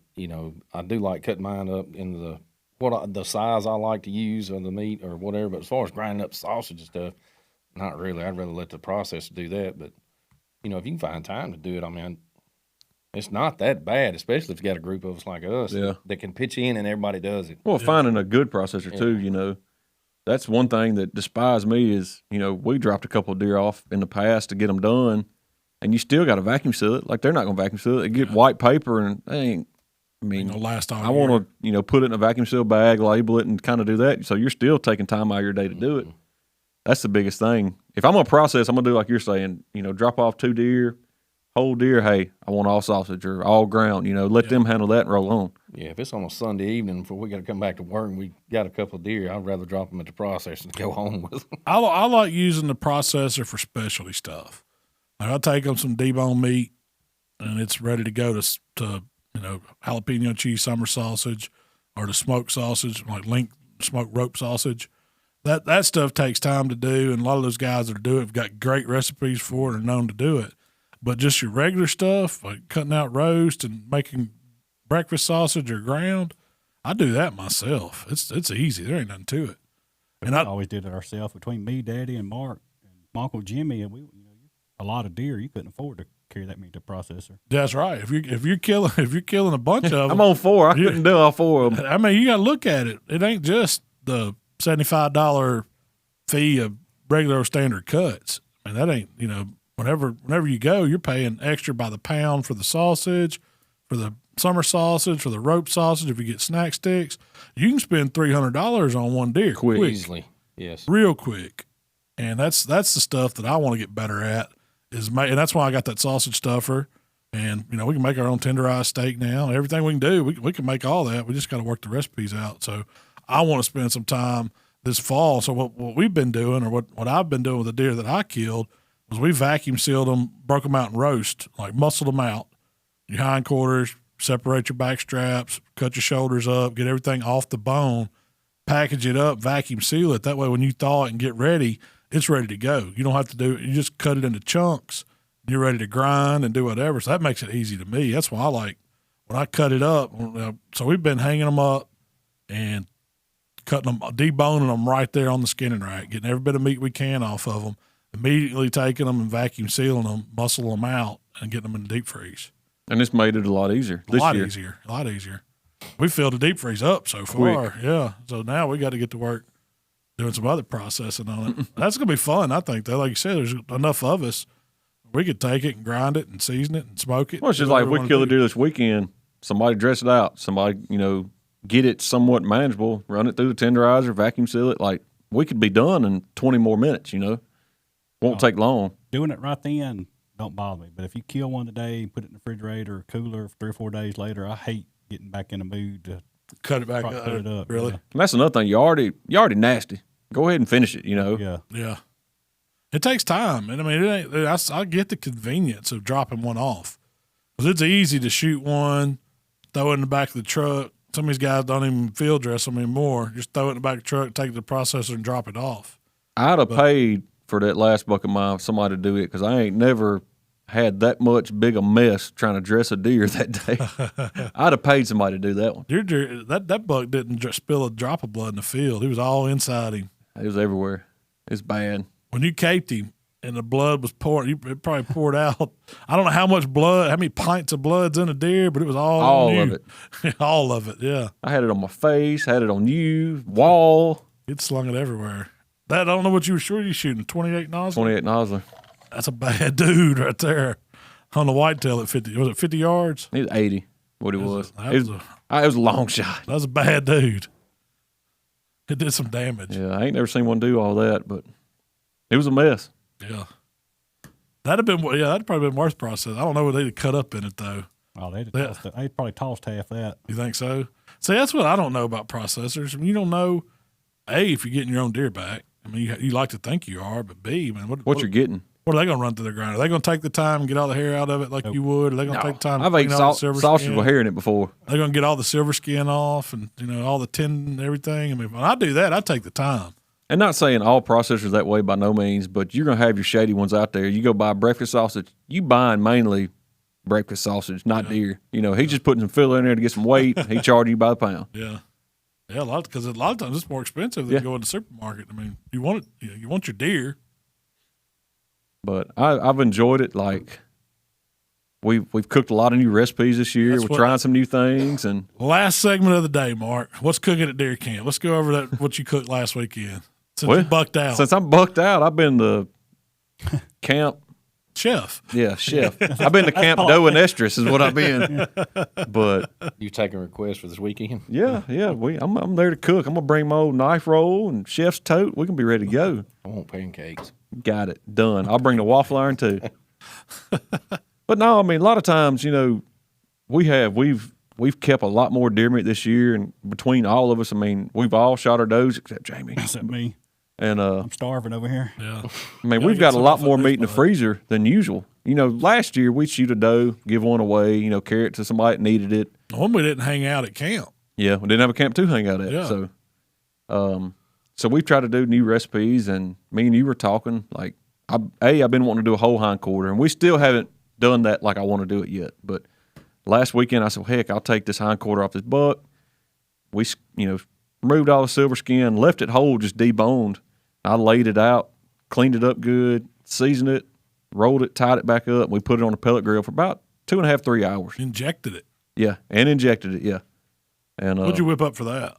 I do like cutting mine up into the size I like to use of the meat or whatever. But as far as grinding up sausage and stuff, not really. I'd rather let the processor do that. But, if you can find time to do it, I mean, it's not that bad, especially if you got a group of us like us that can pitch in and everybody does it. Well, finding a good processor too, that's one thing that despises me is, we dropped a couple of deer off in the past to get them done, and you still got to vacuum seal it. Like, they're not going to vacuum seal it. They get white paper, and they ain't. I mean, gonna last all I want to, put it in a vacuum seal bag, label it, and kind of do that. So you're still taking time out of your day to do it. That's the biggest thing. If I'm gonna process, I'm gonna do like you're saying. Drop off 2 deer, whole deer, hey, I want all sausage or all ground. Let them handle that and roll on. Yeah, if it's on a Sunday evening before we got to come back to work and we got a couple of deer, I'd rather drop them at the processor and go home with them. I like using the processor for specialty stuff. Like I'll take them some debone meat, and it's ready to go to jalapeno cheese summer sausage or the smoked sausage, like link smoked rope sausage. That stuff takes time to do, and a lot of those guys that do it have got great recipes for it and are known to do it. But just your regular stuff, like cutting out roast and making breakfast sausage or ground, I do that myself. It's easy. There ain't nothing to it. And I always did it ourselves between me, Daddy, and Mark, and my Uncle Jimmy, and we, a lot of deer. You couldn't afford to carry that meat to processor. That's right. If you're killing a bunch of them, I'm on 4. I couldn't do all 4 of them. I mean, you got to look at it. It ain't just the $75 fee of regular standard cuts. I mean, that ain't whenever you go, you're paying extra by the pound for the sausage, for the summer sausage, for the rope sausage. If you get snack sticks, you can spend $300 on one deer quick, easily, yes, real quick. And that's the stuff that I want to get better at. And that's why I got that sausage stuffer. And we can make our own tenderized steak now. Everything we can do, we can make all that. We just got to work the recipes out. So I want to spend some time this fall. So what we've been doing, or what I've been doing with the deer that I killed, was we vacuum sealed them, broke them out in roast, like muscled them out. Your hindquarters, separate your back straps, cut your shoulders up, get everything off the bone, package it up, vacuum seal it. That way when you thaw it and get ready, it's ready to go. You don't have to do it. You just cut it into chunks. And you're ready to grind and do whatever. So that makes it easy to me. That's why I like when I cut it up. So we've been hanging them up and cutting them, deboning them right there on the skinning rack, getting every bit of meat we can off of them, immediately taking them and vacuum sealing them, muscle them out, and getting them in the deep freeze. And it's made it a lot easier this year. A lot easier. We filled the deep freeze up so far. Quick. Yeah. So now we got to get to work doing some other processing on it. That's going to be fun, I think, though. Like you said, there's enough of us. We could take it and grind it and season it and smoke it. Well, it's just like we kill a deer this weekend, somebody dress it out, somebody, get it somewhat manageable, run it through the tenderizer, vacuum seal it. Like, we could be done in 20 more minutes, Won't take long. Doing it right then don't bother me. But if you kill one today, put it in the refrigerator or cooler 3 or 4 days later, I hate getting back in the mood to cut it back up. Cut it up. Really? Yeah. And that's another thing. You're already nasty. Go ahead and finish it, Yeah. Yeah. It takes time. And I mean, I get the convenience of dropping one off. Because it's easy to shoot one, throw it in the back of the truck. Some of these guys don't even field dress them anymore. Just throw it in the back of the truck, take it to the processor, and drop it off. I'd have paid for that last buck of mine, somebody to do it, because I ain't never had that much big a mess trying to dress a deer that day. I'd have paid somebody to do that one. Your deer, that buck didn't spill a drop of blood in the field. He was all inside him. It was everywhere. It's bad. When you caped him and the blood was pouring, it probably poured out. I don't know how much blood, how many pints of blood's in a deer, but it was all of it. All of it, yeah. I had it on my face, had it on you, wall. It slung it everywhere. I don't know what you were shooting, 28 nozzle? 28 nozzle. That's a bad dude right there on the whitetail at 50. Was it 50 yards? He was 80, what he was. It was a long shot. That was a bad dude. It did some damage. Yeah, I ain't never seen one do all that, but it was a mess. Yeah. That'd probably been worse process. I don't know what they'd have cut up in it, though. Oh, they'd probably tossed half that. You think so? See, that's what I don't know about processors. I mean, you don't know, A, if you're getting your own deer back. I mean, you like to think you are, but B, man, what you're getting? What are they going to run through their grinder? Are they going to take the time and get all the hair out of it like you would? Are they going to take the time? I've ate sausage with hair in it before. They're going to get all the silver skin off and all the tendon and everything. I mean, when I do that, I take the time. And not saying all processors that way by no means, but you're going to have your shady ones out there. You go buy breakfast sausage, you buying mainly breakfast sausage, not deer. He's just putting some filler in there to get some weight. He charging you by the pound. Yeah. Yeah, because a lot of times it's more expensive than going to the supermarket. I mean, you want it, you want your deer. But I've enjoyed it. Like we've cooked a lot of new recipes this year. We're trying some new things. And last segment of the day, Mark. What's cooking at deer camp? Let's go over what you cooked last weekend. Since you bucked out. Since I'm bucked out, I've been the camp chef. Yeah, chef. I've been to Camp Doe and Estrus is what I've been. But you taking requests for this weekend? Yeah. I'm there to cook. I'm gonna bring my old knife roll and chef's tote. We can be ready to go. I want pancakes. Got it done. I'll bring the waffle iron too. But no, I mean, a lot of times, you know, we've kept a lot more deer meat this year, and between all of us, I mean, we've all shot our does except Jamie. Except me. And I'm starving over here. Yeah. I mean, we've got a lot more meat in the freezer than usual. You know, last year we'd shoot a doe, give one away, you know, carry it to somebody that needed it. One we didn't hang out at camp. Yeah, we didn't have a camp to hang out at. Yeah. So we've tried to do new recipes, and me and you were talking, like, I've been wanting to do a whole hindquarter, and we still haven't done that like I want to do it yet. But last weekend I said, well, heck, I'll take this hindquarter off this buck. We, you know, removed all the silver skin, left it whole, just deboned. I laid it out, cleaned it up good, seasoned it, rolled it, tied it back up. We put it on a pellet grill for about 2.5, 3 hours. Injected it. Yeah, and injected it, yeah. And What'd you whip up for that?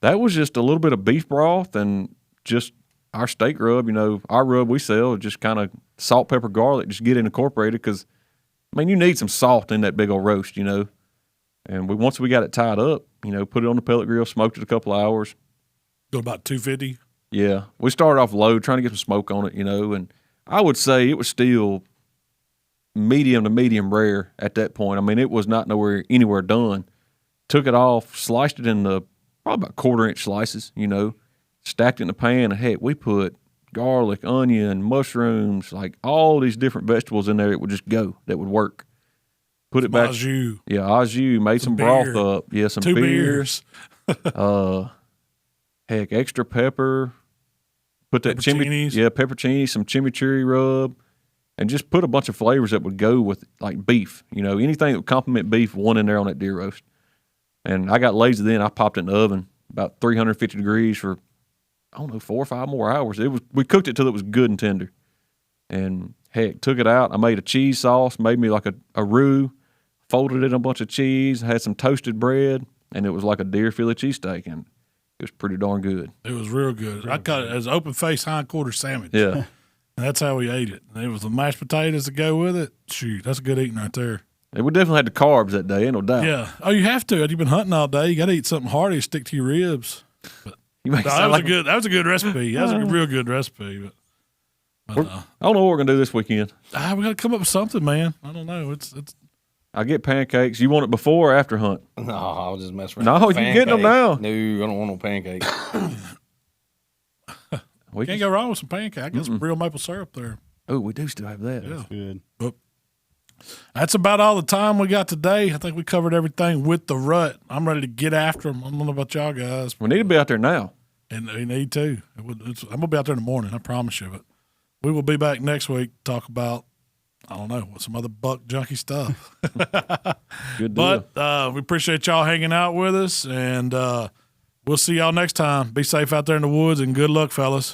that was just a little bit of beef broth and just our steak rub. You know, our rub we sell is just kind of salt, pepper, garlic, just get it incorporated because, I mean, you need some salt in that big old roast, you know. And once we got it tied up, you know, put it on the pellet grill, smoked it a couple of hours. Go about 250. Yeah, we started off low, trying to get some smoke on it, you know, and I would say it was still medium to medium rare at that point. I mean, it was not anywhere done. Took it off, sliced it in the probably about 1/4-inch slices, you know, stacked it in the pan, and heck, we put garlic, onion, mushrooms, like all these different vegetables in there. It would just go. That would work. Put it back. Au jus. Yeah, au jus. Made some broth up. Yeah, some 2 beers. beers. Heck, extra pepper. Put that Pepperoncinis. pepperoni, some chimichurri rub, and just put a bunch of flavors that would go with like beef. You know, anything that would complement beef, one in there on that deer roast. And I got lazy then. I popped it in the oven about 350 degrees for, I don't know, 4 or 5 more hours. We cooked it till it was good and tender. And heck, took it out. I made a cheese sauce, made me like a roux, folded it in a bunch of cheese, had some toasted bread, and it was like a deer Philly cheesesteak, and it was pretty darn good. It was real good. I caught it as open face hindquarter sandwich. Yeah. And that's how we ate it. And it was the mashed potatoes to go with it. Shoot, that's good eating right there. And we definitely had the carbs that day, ain't no doubt. Yeah. Oh, you have to. You've been hunting all day. You got to eat something hearty to stick to your ribs. But You make it that sound was like that was a good recipe. That was a real good recipe. But I don't know what we're gonna do this weekend. we got to come up with something, man. I don't know. It's I get pancakes. You want it before or after hunt? No, I was just messing around. No, you getting them now. No, I don't want no pancakes. We can't go wrong with some pancake. I got some real maple syrup there. Oh, we do still have that. Yeah. Good. But that's about all the time we got today. I think we covered everything with the rut. I'm ready to get after them. I don't know about y'all guys. We need to be out there now. And they need to. I'm going to be out there in the morning, I promise you. But we will be back next week to talk about, I don't know, some other Buck Junkie stuff. Good deal. But we appreciate y'all hanging out with us, and we'll see y'all next time. Be safe out there in the woods, and good luck, fellas.